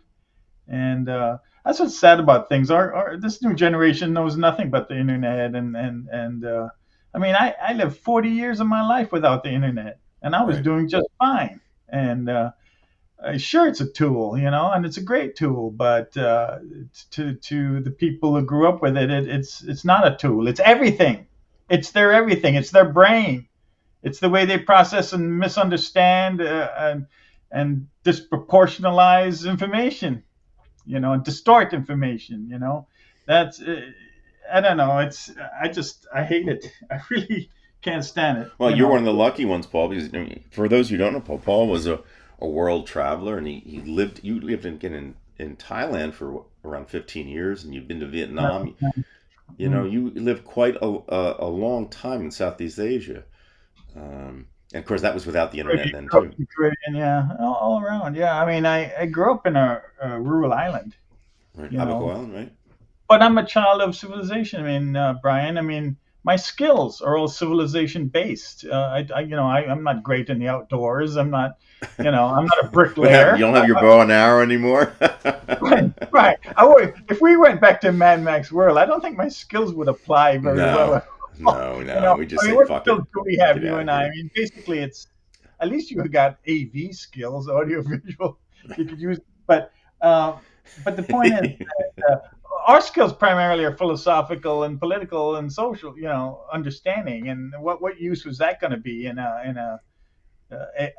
And that's what's sad about things. Our this new generation knows nothing but the internet, and I mean, I lived 40 years of my life without the internet, and I was Right. doing just fine. And sure, it's a tool, and it's a great tool, but to the people who grew up with it, it's not a tool. It's everything. It's their everything. It's their brain. It's the way they process and misunderstand and disproportionalize information, and distort information. That's I don't know. I hate it. I really can't stand it. Well, you're one of the lucky ones, Paul, because for those who don't know, Paul was a world traveler, and you lived in Thailand for around 15 years, and you've been to Vietnam. You lived quite a long time in Southeast Asia. And of course, that was without the internet then too. Caribbean, yeah, all around. Yeah, I mean, I grew up in a rural island, Right, you Abaco know, Island, right? but I'm a child of civilization. I mean, Brian, I mean, my skills are all civilization based. I'm not great in the outdoors. I'm not a What happened? bricklayer. You don't have your bow and arrow anymore? Right, right. If we went back to Mad Max world, I don't think my skills would apply very well No, at all. no. We just I mean, say what fuck it, skills do we have, get you out and of I? I here. mean, basically, it's at least you got AV skills, audio visual, you could use. But but the point is, our skills primarily are philosophical and political and social, understanding. And what use was that going to be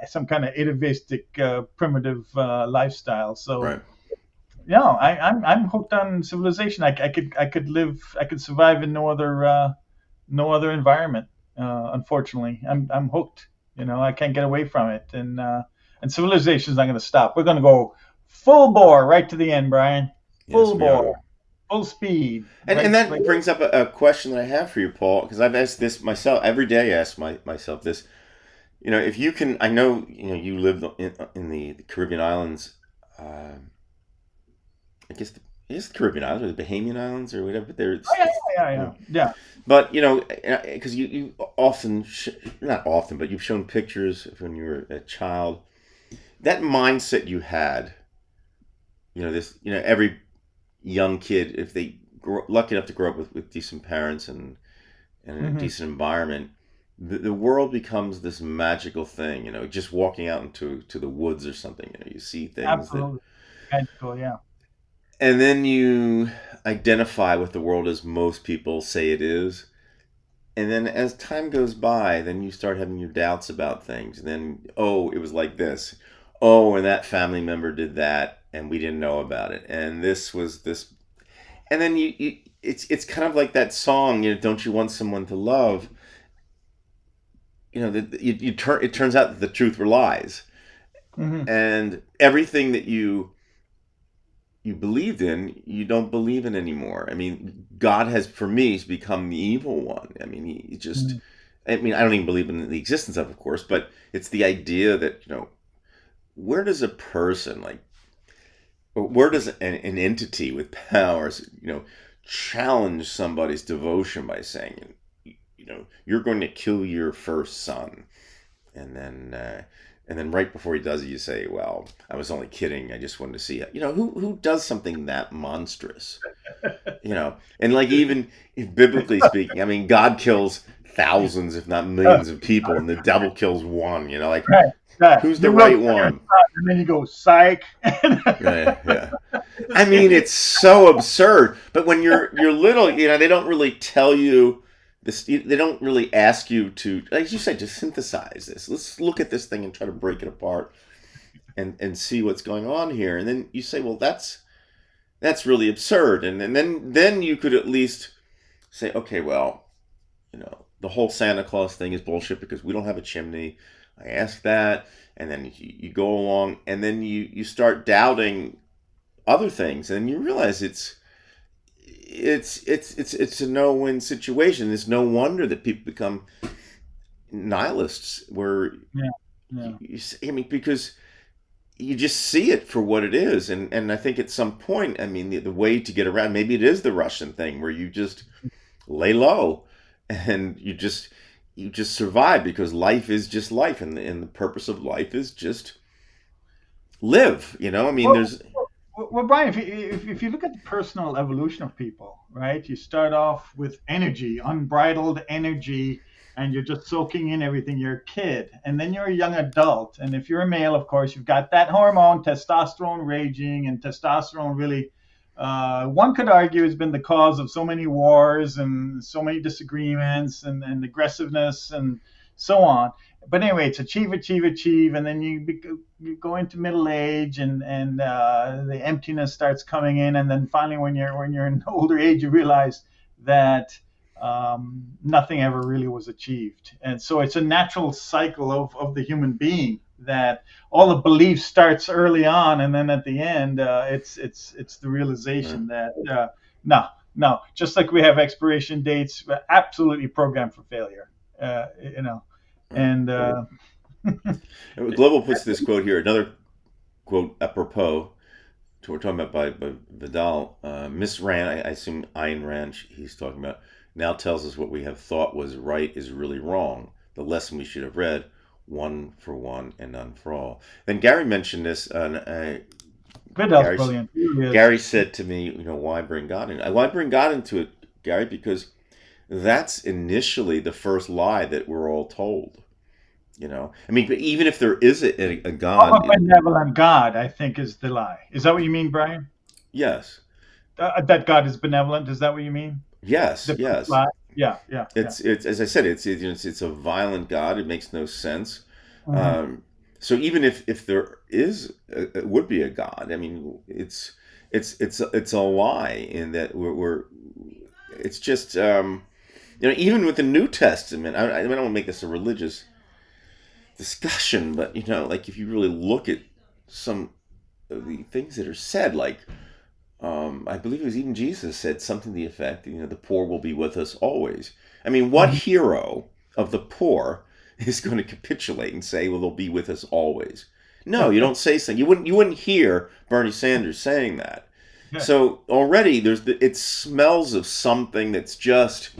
some kind of atavistic, primitive lifestyle? So Right. I'm hooked on civilization. I could survive in no other environment. Unfortunately, I'm hooked. I can't get away from it, and civilization is not going to stop. We're going to go full bore right to the end, Brian. Yes, Full we bore, are. full speed. And Right, that brings up a question that I have for you, Paul, because I've asked this myself every day. I ask myself this. If you can, I know, you lived in the Caribbean islands. Uh, I guess the Caribbean islands or the Bahamian islands or whatever. But oh, yeah. But because you often, not often, but you've shown pictures of when you were a child. That mindset you had, every young kid, if they lucky enough to grow up with decent parents and in a Hmm. decent environment, the world becomes this magical thing. Just walking out into the woods or something. You see things that, Absolutely. Magical, yeah. and then you identify with the world as most people say it is. And then as time goes by, then you start having your doubts about things. And then, oh, it was like this. Oh, and that family member did that, and we didn't know about it. And this was this. And then it's kind of like that song, don't you want someone to love? It turns out that the truth were lies. Hmm. And everything that you believed in, you don't believe in anymore. I mean, God has, for me, has become the evil one. I mean, he just, Hmm. I mean, I don't even believe in the existence of course, but it's the idea that, where does a person, like, or where does an entity with powers, challenge somebody's devotion by saying, you're going to kill your first son, and then right before he does it, you say, "Well, I was only kidding. I just wanted to see it." Who does something that monstrous? And like, even if biblically speaking, I mean, God kills thousands, if not millions, of people, and the devil kills one. Like, Right. Right. who's the You will right kill your one? son, and then you go psych. Yeah, yeah. I mean, it's so absurd. But when you're little, they don't really tell you this. They don't really ask you to, like you said, to synthesize this. Let's look at this thing and try to break it apart and see what's going on here. And then you say, well, that's really absurd. And then you could at least say, okay, well, the whole Santa Claus thing is bullshit because we don't have a chimney. I asked that, and then you go along, and then you start doubting other things, and you realize it's a no-win situation. It's no wonder that people become nihilists, where Yeah. Yeah. I mean, because you just see it for what it is, and I think at some point, I mean, the way to get around, maybe it is the Russian thing where you just lay low, and you just survive because life is just life, and the purpose of life is just live. I mean, Well, there's well, Brian, if you look at the personal evolution of people, right? You start off with energy, unbridled energy, and you're just soaking in everything. You're a kid, and then you're a young adult. And if you're a male, of course, you've got that hormone, testosterone raging, and testosterone really one could argue has been the cause of so many wars and so many disagreements and aggressiveness and so on. But anyway, it's achieve, achieve, achieve, and then you go into middle age, and the emptiness starts coming in, and then finally, when you're in older age, you realize that nothing ever really was achieved. And so it's a natural cycle of the human being, that all the belief starts early on, and then at the end, it's the realization that no, just like we have expiration dates, we're absolutely programmed for failure. You know, and Global puts this quote here, another quote apropos to what we're talking about by Vidal. Miss Rand, I assume Ayn Rand, he's talking about, now tells us what we have thought was right is really wrong. The lesson we should have read, one for one and none for all. Then Gary mentioned this. Vidal's brilliant. Gary said to me, why bring God in? Why bring God into it, Gary? Because that's initially the first lie that we're all told. I mean, even if there is a God, a benevolent God, I think, is the lie. Is that what you mean, Brian? Yes. That God is benevolent. Is that what you mean? Yes. Yes. Lie? Yeah. It's as I said, it's a violent God. It makes no sense. Mm-hmm. So even if there would be a God, I mean, it's a lie in that we're it's just even with the New Testament. I don't want to make this a religious discussion, but like if you really look at some of the things that are said, like I believe it was even Jesus said something to the effect, the poor will be with us always. I mean, what hero of the poor is going to capitulate and say, well, they'll be with us always? No, you don't say something. You wouldn't hear Bernie Sanders saying that. Yeah. So already it smells of something that's just,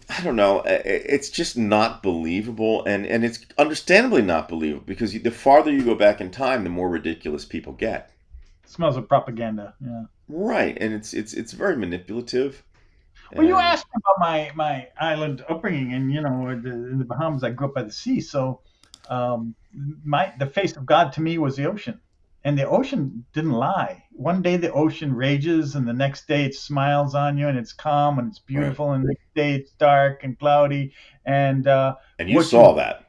I don't know, it's just not believable, and it's understandably not believable, because the farther you go back in time, the more ridiculous people get. It smells of propaganda, yeah. Right, and it's very manipulative. Well, you asked me about my island upbringing, and in the Bahamas, I grew up by the sea, so the face of God to me was the ocean. And the ocean didn't lie. One day the ocean rages, and the next day it smiles on you, and it's calm and it's beautiful. Right. And the next day it's dark and cloudy. And you saw that.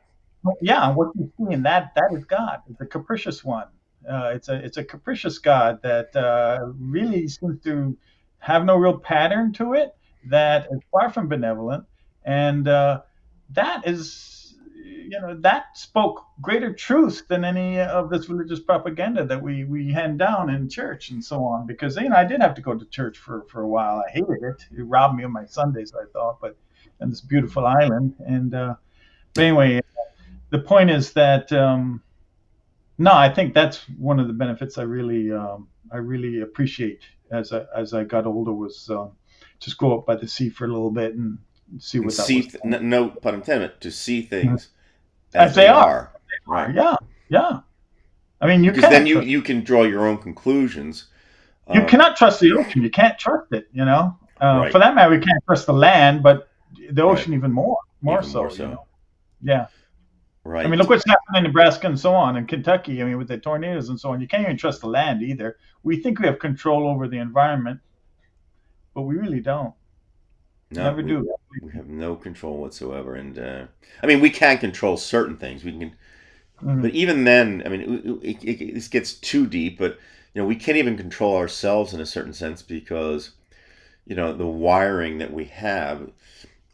Yeah, what you see in that is God. It's a capricious one. It's a capricious God that really seems to have no real pattern to it. That is far from benevolent, and that is. That spoke greater truth than any of this religious propaganda that we hand down in church and so on. Because I did have to go to church for a while. I hated it. It robbed me of my Sundays, I thought. But and this beautiful island. And but anyway, the point is that no, I think that's one of the benefits I really appreciate as I got older, was just go up by the sea for a little bit and see what that was. No pun intended, to see things. Mm-hmm. As they are. Right. Yeah. I mean, because then you can draw your own conclusions. You cannot trust the ocean. You can't trust it. Right. For that matter, we can't trust the land, but the ocean even more so. Yeah. Right. I mean, look what's happening in Nebraska and so on, and Kentucky. I mean, with the tornadoes and so on, you can't even trust the land either. We think we have control over the environment, but we really don't. No, never do. We have no control whatsoever, and I mean, we can control certain things. We can, but even then, I mean, this gets too deep. But we can't even control ourselves in a certain sense, because the wiring that we have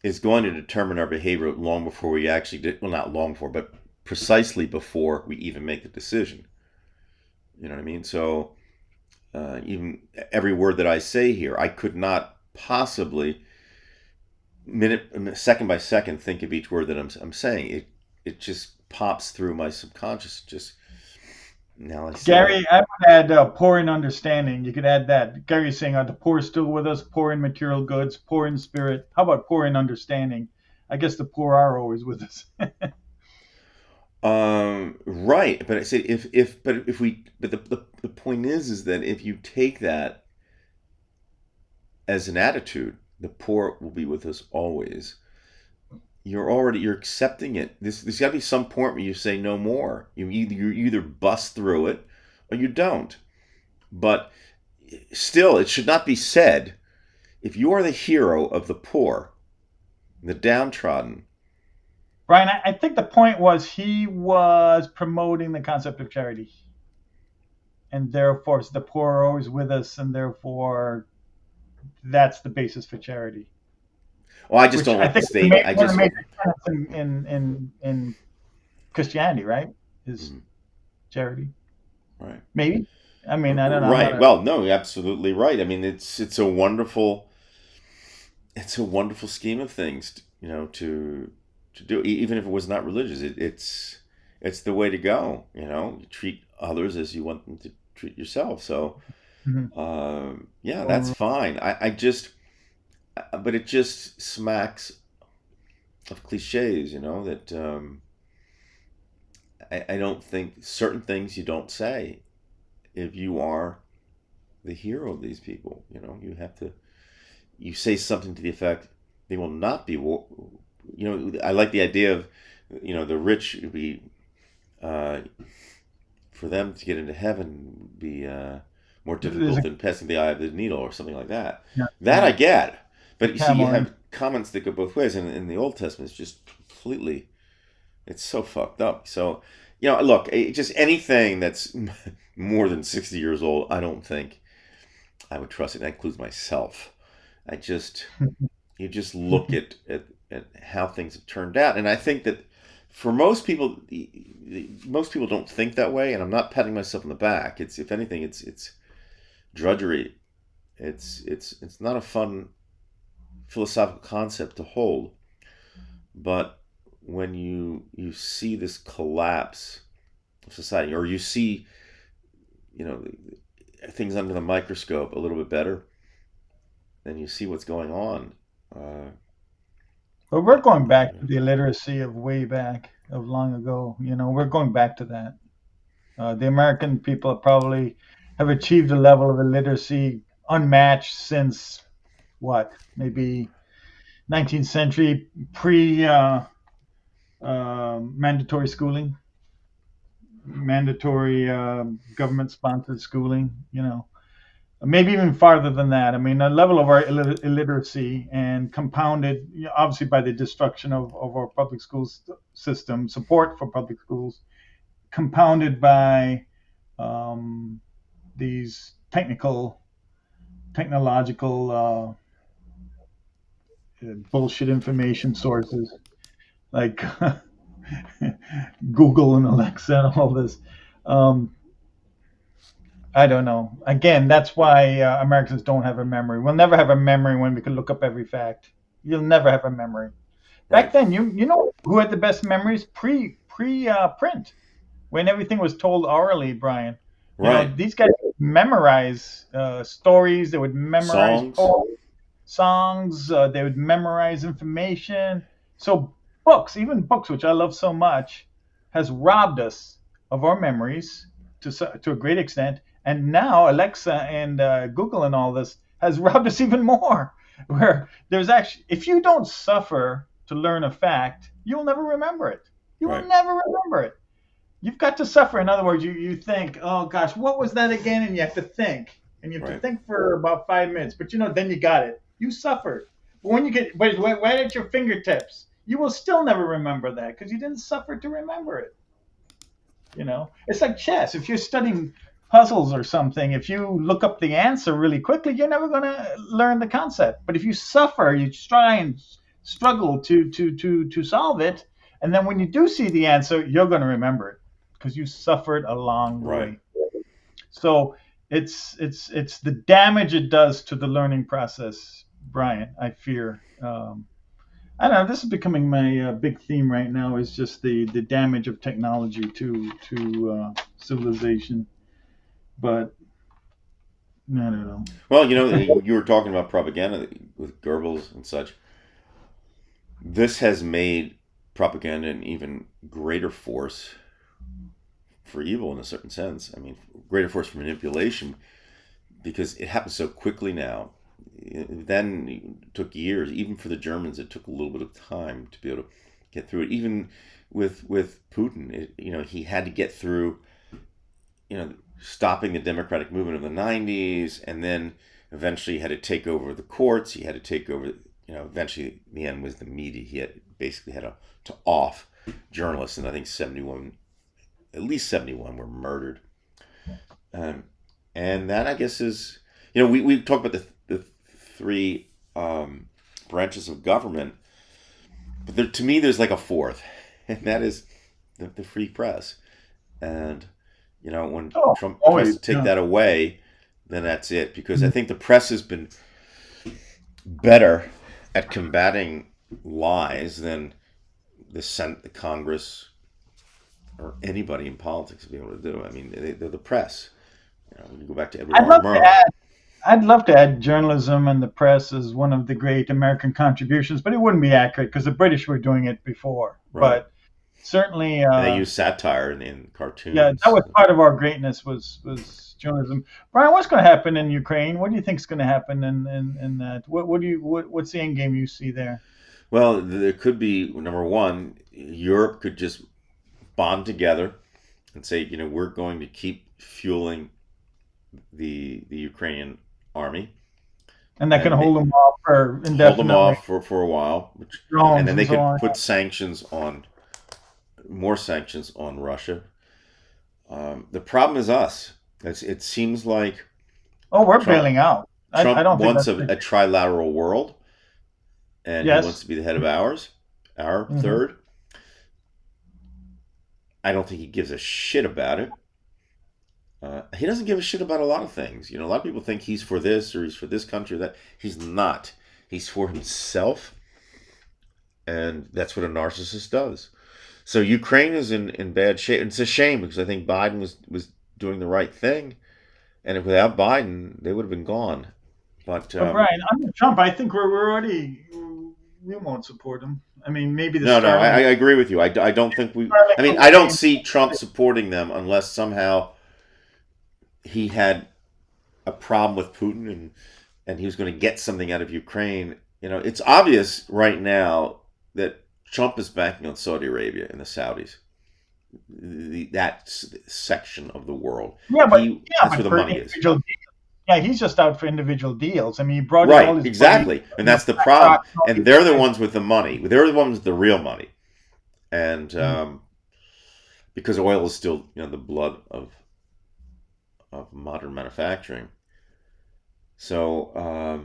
is going to determine our behavior long before we actually did. Well, not long before, but precisely before we even make the decision. You know what I mean? So even every word that I say here, I could not possibly, second by second, think of each word that I'm saying. It just pops through my subconscious. Just now I see Gary, I would add poor in understanding. You could add that. Gary's saying, are the poor still with us? Poor in material goods, poor in spirit. How about poor in understanding? I guess the poor are always with us. Right, but I say the point is that if you take that as an attitude, the poor will be with us always. You're accepting it. There's got to be some point where you say no more. You either bust through it or you don't. But still, it should not be said, if you are the hero of the poor, the downtrodden. Brian, I think the point was he was promoting the concept of charity. And therefore, the poor are always with us, and therefore, that's the basis for charity. Well, I just Which don't I like the think statement. I one of just the major tenets in Christianity, right, is charity. right, Maybe. I mean, I don't know. I'm not right. a. Well, no, you're absolutely right. I mean, it's a wonderful scheme of things, to do. Even if it was not religious, it's the way to go. You treat others as you want them to treat yourself. So, Mhm. yeah, that's fine. But it just smacks of cliches, that I don't think certain things you don't say if you are the hero of these people. You say something to the effect, they will not be. I like the idea of, the rich would be, for them to get into heaven would be more There's difficult a than passing the eye of the needle or something like that. yeah, That I yeah, get. But you see, you camel and have comments that go both ways, and in the Old Testament, it's just completely, it's so fucked up. So, look, just anything that's more than 60 years old, I don't think I would trust it. That includes myself. I just, you just look at how things have turned out, and I think that for most people, most people don't think that way. And I'm not patting myself on the back. It's, if anything, it's drudgery. It's not a fun philosophical concept to hold. But when you see this collapse of society, or you see, you know, things under the microscope a little bit better, then you see what's going on. But we're going You back to the illiteracy of way back, of long ago. We're going back to that. The American people probably have achieved a level of illiteracy unmatched since what, maybe 19th century pre mandatory schooling, mandatory government sponsored schooling. Maybe even farther than that. I mean, a level of our illiteracy, and compounded, obviously, by the destruction of our public schools system, support for public schools, compounded by these technological bullshit information sources like Google and Alexa and all this. Um, I don't know. Again, that's why Americans don't have a memory. We'll never have a memory when we can look up every fact. You'll never have a memory. Back right, then, you know who had the best memories pre print, when everything was told orally, Brian. right. These guys would memorize stories. They would memorize Songs, poems, songs. They would memorize information. So books, even books, which I love so much, has robbed us of our memories to a great extent. And now Alexa and Google and all this has robbed us even more. Where there's actually, if you don't suffer to learn a fact, you'll never remember it. You will right, never remember it. You've got to suffer. In other words, you think, oh gosh, what was that again? And you have to think. And you have to right, think for about 5 minutes. But then you got it. You suffered. But when you get right at your fingertips, you will still never remember that because you didn't suffer to remember it. It's like chess. If you're studying puzzles or something, if you look up the answer really quickly, you're never going to learn the concept. But if you suffer, you try and struggle to solve it, and then when you do see the answer, you're going to remember it because you suffered along the right. way. So it's the damage it does to the learning process, Brian. I fear. I don't know. This is becoming my big theme right now. Is just the damage of technology to civilization. But I don't know. Well, you were talking about propaganda with Goebbels and such. This has made propaganda an even greater force for evil in a certain sense. I mean, greater force for manipulation because it happens so quickly now. Then it took years, even for the Germans. It took a little bit of time to be able to get through it. Even with Putin, he had to get through. stopping the democratic movement of the 90s, and then eventually had to take over the courts. He had to take over, eventually the end was the media. He had basically had to off journalists, and I think at least 71 were murdered. And that, I guess, is, we talk about the three branches of government, but to me, there's like a fourth, and that is the free press. And, when Trump tries to take that away, then that's it. Because I think the press has been better at combating lies than the Senate, the Congress, or anybody in politics to be able to do. I mean, they're the press. When you go back to Edward R. Murrow. I'd love to add journalism and the press as one of the great American contributions, but it wouldn't be accurate because the British were doing it before. Right. But certainly, they use satire in cartoons. Yeah, that was part of our greatness was journalism. Brian, what's going to happen in Ukraine? What do you think is going to happen in that? What's the end game you see there? Well, there could be, number one, Europe could just bond together and say, we're going to keep fueling the Ukrainian army, and that can hold them off for indefinitely. Hold them off for a while, and then they could put more sanctions on Russia. The problem is us. It seems like we're bailing out. Trump I don't think wants a trilateral world, and he wants to be the head of our third. I don't think he gives a shit about it. He doesn't give a shit about a lot of things. A lot of people think he's for this or he's for this country or that. He's not. He's for himself, and that's what a narcissist does. So Ukraine is in bad shape. It's a shame because I think Biden was doing the right thing, and without Biden, they would have been gone. But Brian, under Trump, I think we won't support him. I mean, maybe No, I agree with you. I don't think we. I mean, I don't see Trump supporting them unless somehow he had a problem with Putin and he was going to get something out of Ukraine. It's obvious right now that Trump is banking on Saudi Arabia and the Saudis, that section of the world. That's where the money is. Yeah, he's just out for individual deals. I mean, he brought all his exactly, money, and that's the problem. And they're the ones with the money. They're the ones with the real money, and because oil is still the blood of modern manufacturing. So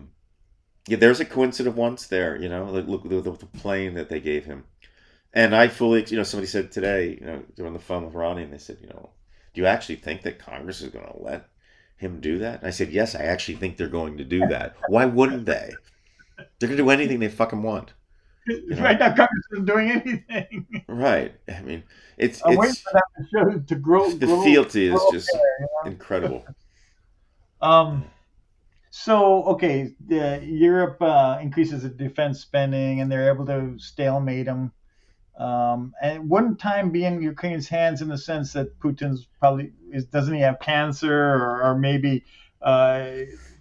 there's a coincidence once there. Look the plane that they gave him, and I fully somebody said today they were on the phone with Ronnie and they said do you actually think that Congress is going to let him do that? And I said, yes, I actually think they're going to do that. Why wouldn't they? They're going to do anything they fucking want. Right now, Congress isn't doing anything. Right. I mean, I'm waiting for that to grow. The fealty is just incredible. So, okay, Europe increases its defense spending, and they're able to stalemate them. And wouldn't time be in Ukraine's hands in the sense that Putin's doesn't he have cancer or maybe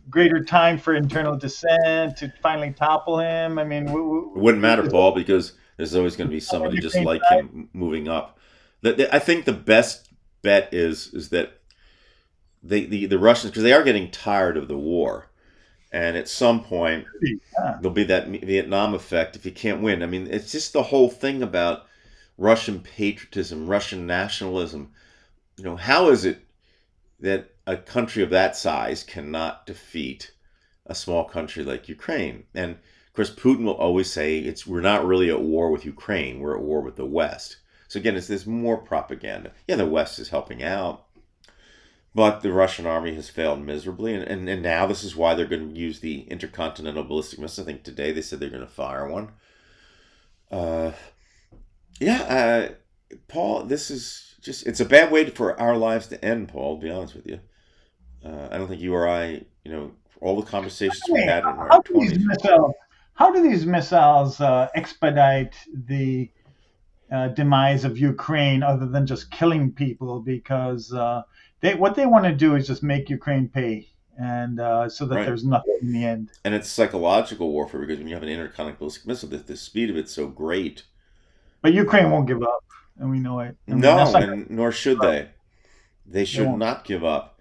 greater time for internal dissent to finally topple him? I mean, it wouldn't matter, Paul, because there's always going to be somebody just like him moving up. I think the best bet is that the Russians, because they are getting tired of the war. And at some point, there'll be that Vietnam effect if you can't win. I mean, it's just the whole thing about Russian patriotism, Russian nationalism. How is it that a country of that size cannot defeat a small country like Ukraine? And, of course, Putin will always say we're not really at war with Ukraine. We're at war with the West. So, again, there's more propaganda. Yeah, the West is helping out. But the Russian army has failed miserably, and now this is why they're going to use the intercontinental ballistic missile. I think today they said they're going to fire one. Paul, this is it's a bad way for our lives to end, Paul, to be honest with you. I don't think you or I, all the conversations we had in our 20s. How do these missiles expedite the demise of Ukraine other than just killing people? Because what they want to do is just make Ukraine pay, and so that there's nothing in the end. And it's psychological warfare because when you have an intercontinental ballistic missile, the speed of it's so great. But Ukraine won't give up, and we know it. And nor should they. They They should won't. not give up,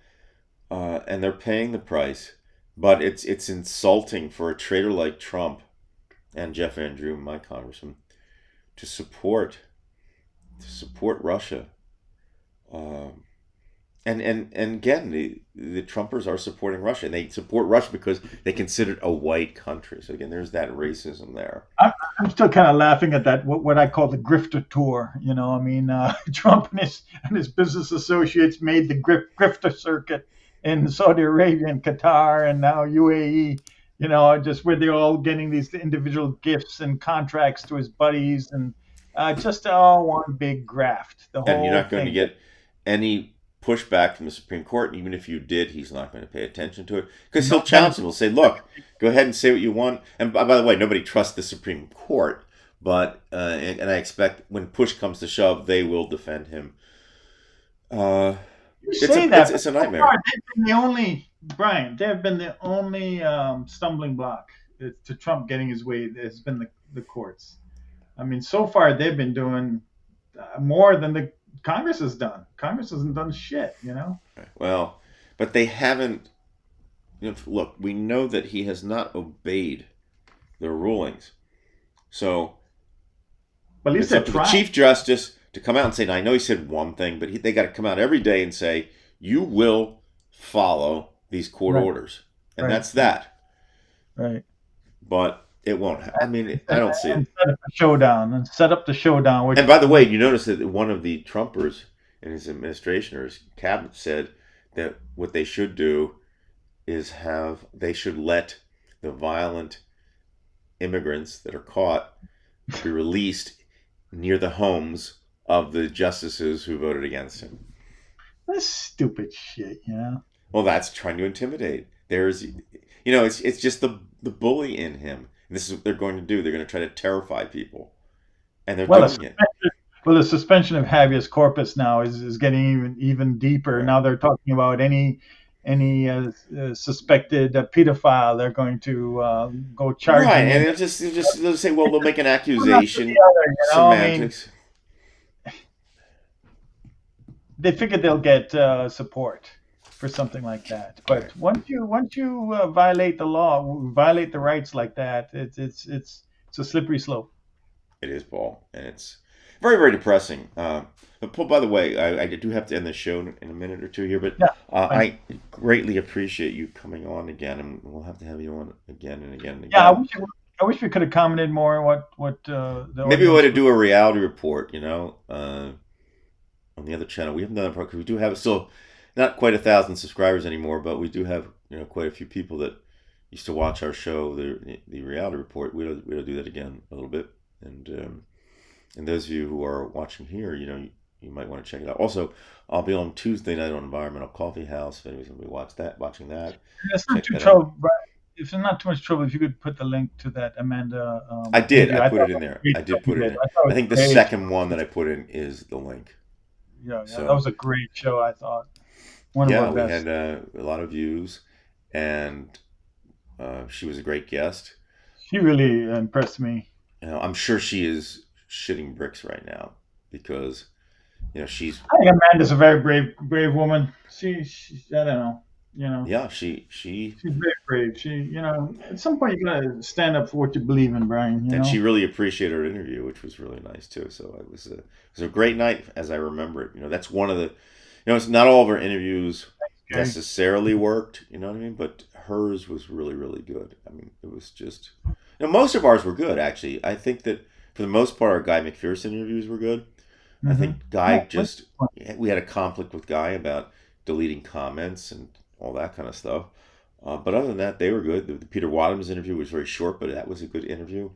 and they're paying the price. But it's insulting for a traitor like Trump and Jeff Andrew, my congressman, to support Russia. Um, and again, the Trumpers are supporting Russia, and they support Russia because they consider it a white country. So again, there's that racism there. I'm, I'm still kind of laughing at that what I call the grifter tour. I mean, Trump and his business associates made the grifter circuit in Saudi Arabia and Qatar and now UAE. Just where they're all getting these individual gifts and contracts to his buddies, and just all one big graft. The And you're whole not going to thing. get any pushback from the Supreme Court. Even if you did, he's not going to pay attention to it because he'll No, then challenge him. He'll say, "Look, go ahead and say what you want." And by the way, nobody trusts the Supreme Court, but and I expect when push comes to shove, they will defend him. Uh, you it's say a that, but it's a so far nightmare. they've been the only Brian. They have been the only stumbling block to Trump getting his way. Has been the courts. I mean, so far they've been doing more than the Congress has done. Congress hasn't done shit. Well, but they haven't. Look, we know that he has not obeyed their rulings. So But at least it's they're up to the trying. Chief Justice to come out and say, now, I know he said one thing, but they got to come out every day and say, you will follow these court Right, orders. And right, that's that. right. But it won't I mean, I And, don't see and it. set up the showdown and set up the showdown, And which by the way, you notice that one of the Trumpers in his administration or his cabinet said that what they should do is they should let the violent immigrants that are caught be released near the homes of the justices who voted against him. that's stupid shit. Well, that's trying to intimidate. It's just the bully in him. And this is what they're going to do. They're going to try to terrify people, and they're Well, the doing it. suspension, well, the suspension of habeas corpus now is getting even deeper. Right. Now they're talking about any suspected pedophile. They're going to go Right, charging and him. they'll say, well, they'll make an One after the accusation, other. I mean, semantics. they figure they'll get support for something like that. Right. But once you violate the law, violate the rights like that, it's a slippery slope. It is, Paul, and it's very, very depressing. But Paul, by the way, I do have to end the show in a minute or two here, but Yeah, fine. I greatly appreciate you coming on again, and we'll have to have you on again and again and Yeah, again. I wish we could have commented more on what the Maybe we ought audience to would. do a reality report, on the other channel. We haven't done that because we do have still not quite 1,000 subscribers anymore, but we do have quite a few people that used to watch our show, the reality report. We'll do that again a little bit, and those of you who are watching here, you might want to check it out. Also, I'll be on Tuesday night on Environmental Coffee House. If anybody's going to be watching that, It's not check too that out. trouble, but if it's not too much trouble, if you could put the link to that Amanda I did. interview. I I put thought it in that was there. a great I show did you put it did. in. I thought it I was think the a great second show. one that I put in is the link. Yeah, that So was a great show. I thought one of yeah, our we best. had a lot of views, and she was a great guest. She really impressed me. I'm sure she is shitting bricks right now because she's I think Amanda's a very brave woman. I don't know. yeah she She's very brave. At some point you gotta stand up for what you believe in, Brian. and she really appreciated our interview, which was really nice too. So it was a great night as I remember it. That's one of the it's not all of our interviews Okay. necessarily worked. You know what I mean? But hers was really, really good. I mean, it was just most of ours were good actually. I think that for the most part, our Guy McPherson interviews were good. I Mm-hmm. think Guy Yeah, just we had a conflict with Guy about deleting comments and all that kind of stuff. But other than that, they were good. The Peter Wadham's interview was very short, but that was a good interview.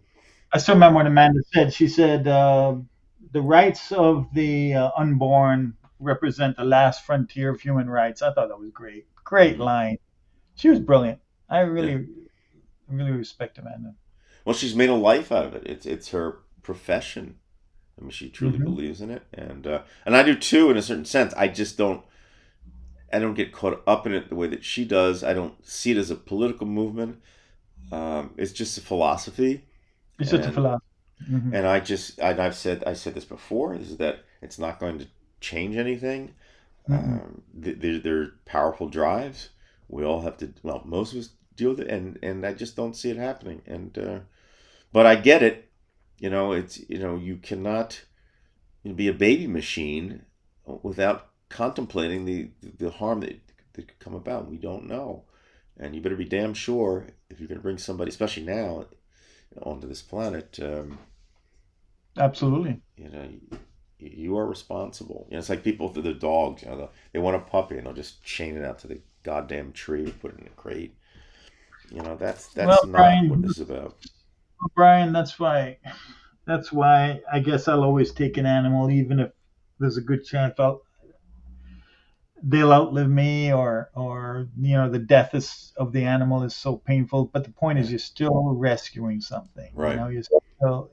I still remember what Amanda said. She said the rights of the unborn represent the last frontier of human rights. I thought that was great. Great Hmm. line. She was brilliant. I Yeah. really respect Amanda. Well, she's made a life out of it. It's her profession. I mean, she truly Hmm. believes in it, and I do too, in a certain sense. I don't get caught up in it the way that she does. I don't see it as a political movement. It's just a philosophy, She's such a and philosopher. Hmm. I said this before, is that it's not going to change anything. Mm-mm. They're powerful drives. We all have to. Well, most of us deal with it, and I just don't see it happening. And but I get it. It's you cannot be a baby machine without contemplating the harm that could come about. We don't know, and you better be damn sure if you're going to bring somebody, especially now, onto this planet. Absolutely. You know, you are responsible. It's like people with their dogs. They want a puppy and they'll just chain it out to the goddamn tree or put it in a crate. Well, That's not what this is about. Brian, that's why I guess I'll always take an animal, even if there's a good chance they'll outlive me, or the death of the animal is so painful. But the point is, Right. you're still rescuing something. Right. You're still,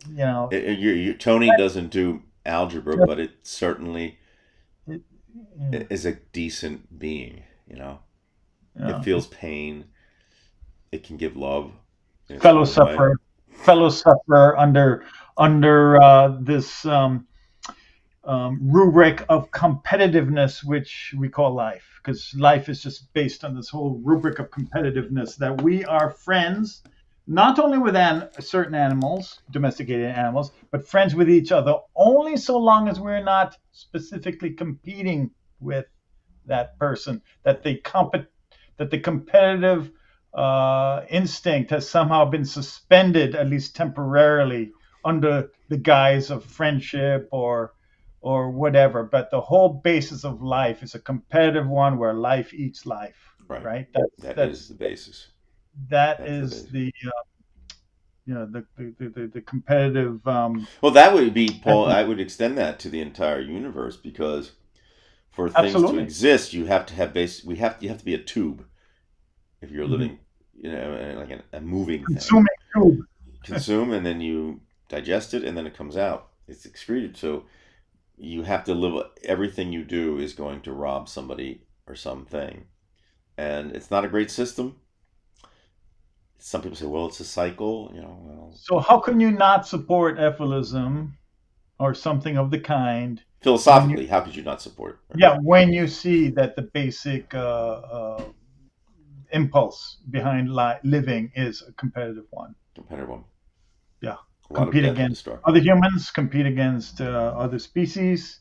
Tony doesn't do algebra, but it certainly it, yeah, is a decent being. It yeah. feels pain. It can give love in its fellow own way. sufferer, fellow sufferer under this rubric of competitiveness, which we call life, because life is just based on this whole rubric of competitiveness that we are friends, not only with certain animals, domesticated animals, but friends with each other only so long as we're not specifically competing with that person. That the competitive instinct has somehow been suspended, at least temporarily, under the guise of friendship or whatever. But the whole basis of life is a competitive one where life eats life, Right. right? That is the basis. That That's the is basis. the competitive. Well, that would be, Paul. I would extend that to the entire universe because for things to Absolutely. exist, you have to have base. You have to be a tube if you're Mhm. living, like a moving thing. Consuming tube. Consume and then you digest it and then it comes out. It's excreted. So you have to live. Everything you do is going to rob somebody or something, and it's not a great system. Some people say, "Well, it's a cycle." Well, So how can you not support ephilism or something of the kind when you philosophically, how could you not support it? Right? yeah, when you see that the basic impulse behind living is a competitive one? Competitive one. Yeah, A lot of compete death and against destruction. other humans, compete against other species,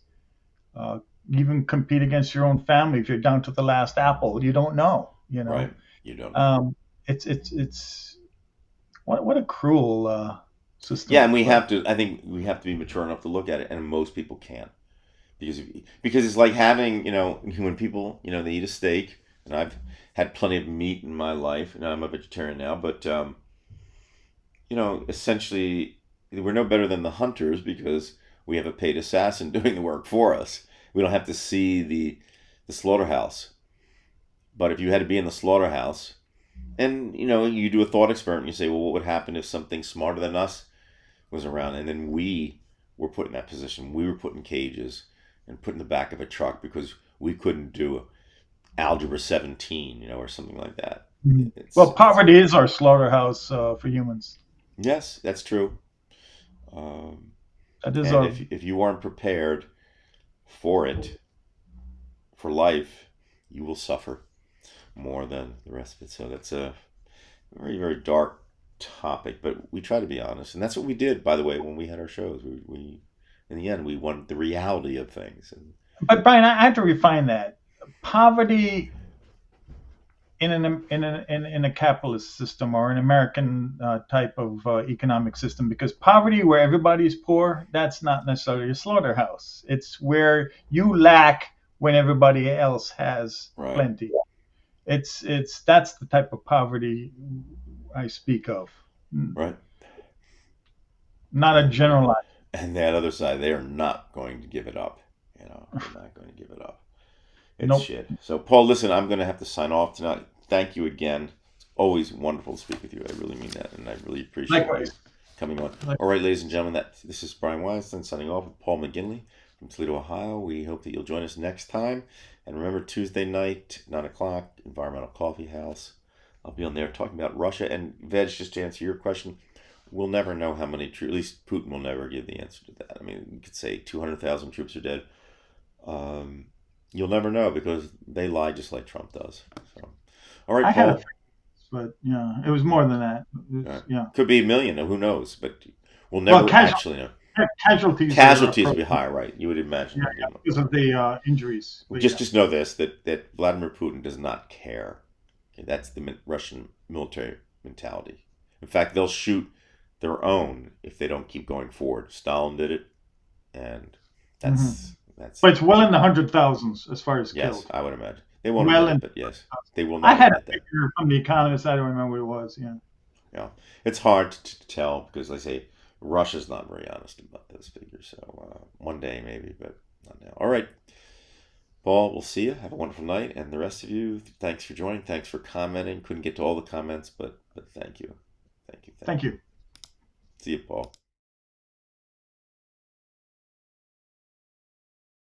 uh, even compete against your own family. If you're down to the last apple, you don't know. Right. You don't know. Um, it's what a cruel Yeah, system. and we But have to. I think we have to be mature enough to look at it, and most people can't because it's like having when people they eat a steak, and I've had plenty of meat in my life, and I'm a vegetarian now, but essentially we're no better than the hunters because we have a paid assassin doing the work for us. We don't have to see the slaughterhouse. But if you had to be in the slaughterhouse, and you do a thought experiment, you say, well, what would happen if something smarter than us was around, and then we were put in that position. We were put in cages and put in the back of a truck because we couldn't do algebra 17, or something like that. well, It's poverty is our slaughterhouse for humans. Yes, that's true. Um, That is and our if you aren't prepared for it, for life, you will suffer more than the rest of it. So that's a very, very dark topic, but we try to be honest. And that's what we did, by the way, when we had our shows. We in the end, we wanted the reality of things. And But Brian, I have to refine that. Poverty in a capitalist system or an American type of economic system, because poverty where everybody's poor, that's not necessarily a slaughterhouse. It's where you lack when everybody else has right, plenty. It's that's the type of poverty I speak of, right. not a And generalized. and that other side, they are not going to give it up. They're not going to give it up. It's Nope. shit. So, Paul, listen, I'm going to have to sign off tonight. Thank you again. It's always wonderful to speak with you. I really mean that, and I really appreciate you Likewise. coming on. Like- All right, ladies and gentlemen, this is Brian Weinstein signing off with Paul Maginley from Toledo, Ohio. We hope that you'll join us next time. And remember, Tuesday night, 9 o'clock, Environmental Coffee House. I'll be on there talking about Russia. And, Veg, just to answer your question, we'll never know how many troops, at least Putin will never give the answer to that. I mean, we could say 200,000 troops are dead. Um, You'll never know because they lie just like Trump does. So, all right, I had a, Paul. but yeah, it was more than that. It was, Uh, yeah. could be a million. Who knows? But we'll Well, never actually know. casualties are Casualties will be probably, higher, right? You would imagine yeah, there'd be yeah, because of the injuries. But just yeah. just know this that Vladimir Putin does not care. Okay, that's the Russian military mentality. In fact, they'll shoot their own if they don't keep going forward. Stalin did it, and Hmm. that's But it's well in the hundred thousands as far as yes, killed. I would imagine they won't Well admit in. it, but yes, they will I not had a admit that. figure from The Economist. I don't remember what it was. Yeah. Yeah, it's hard to tell because they say Russia's not very honest about those figures. So one day maybe, but not now. All right, Paul, we'll see you. Have a wonderful night, and the rest of you, thanks for joining. Thanks for commenting. Couldn't get to all the comments, but thank you, thank you, Thank thank you. you. See you, Paul.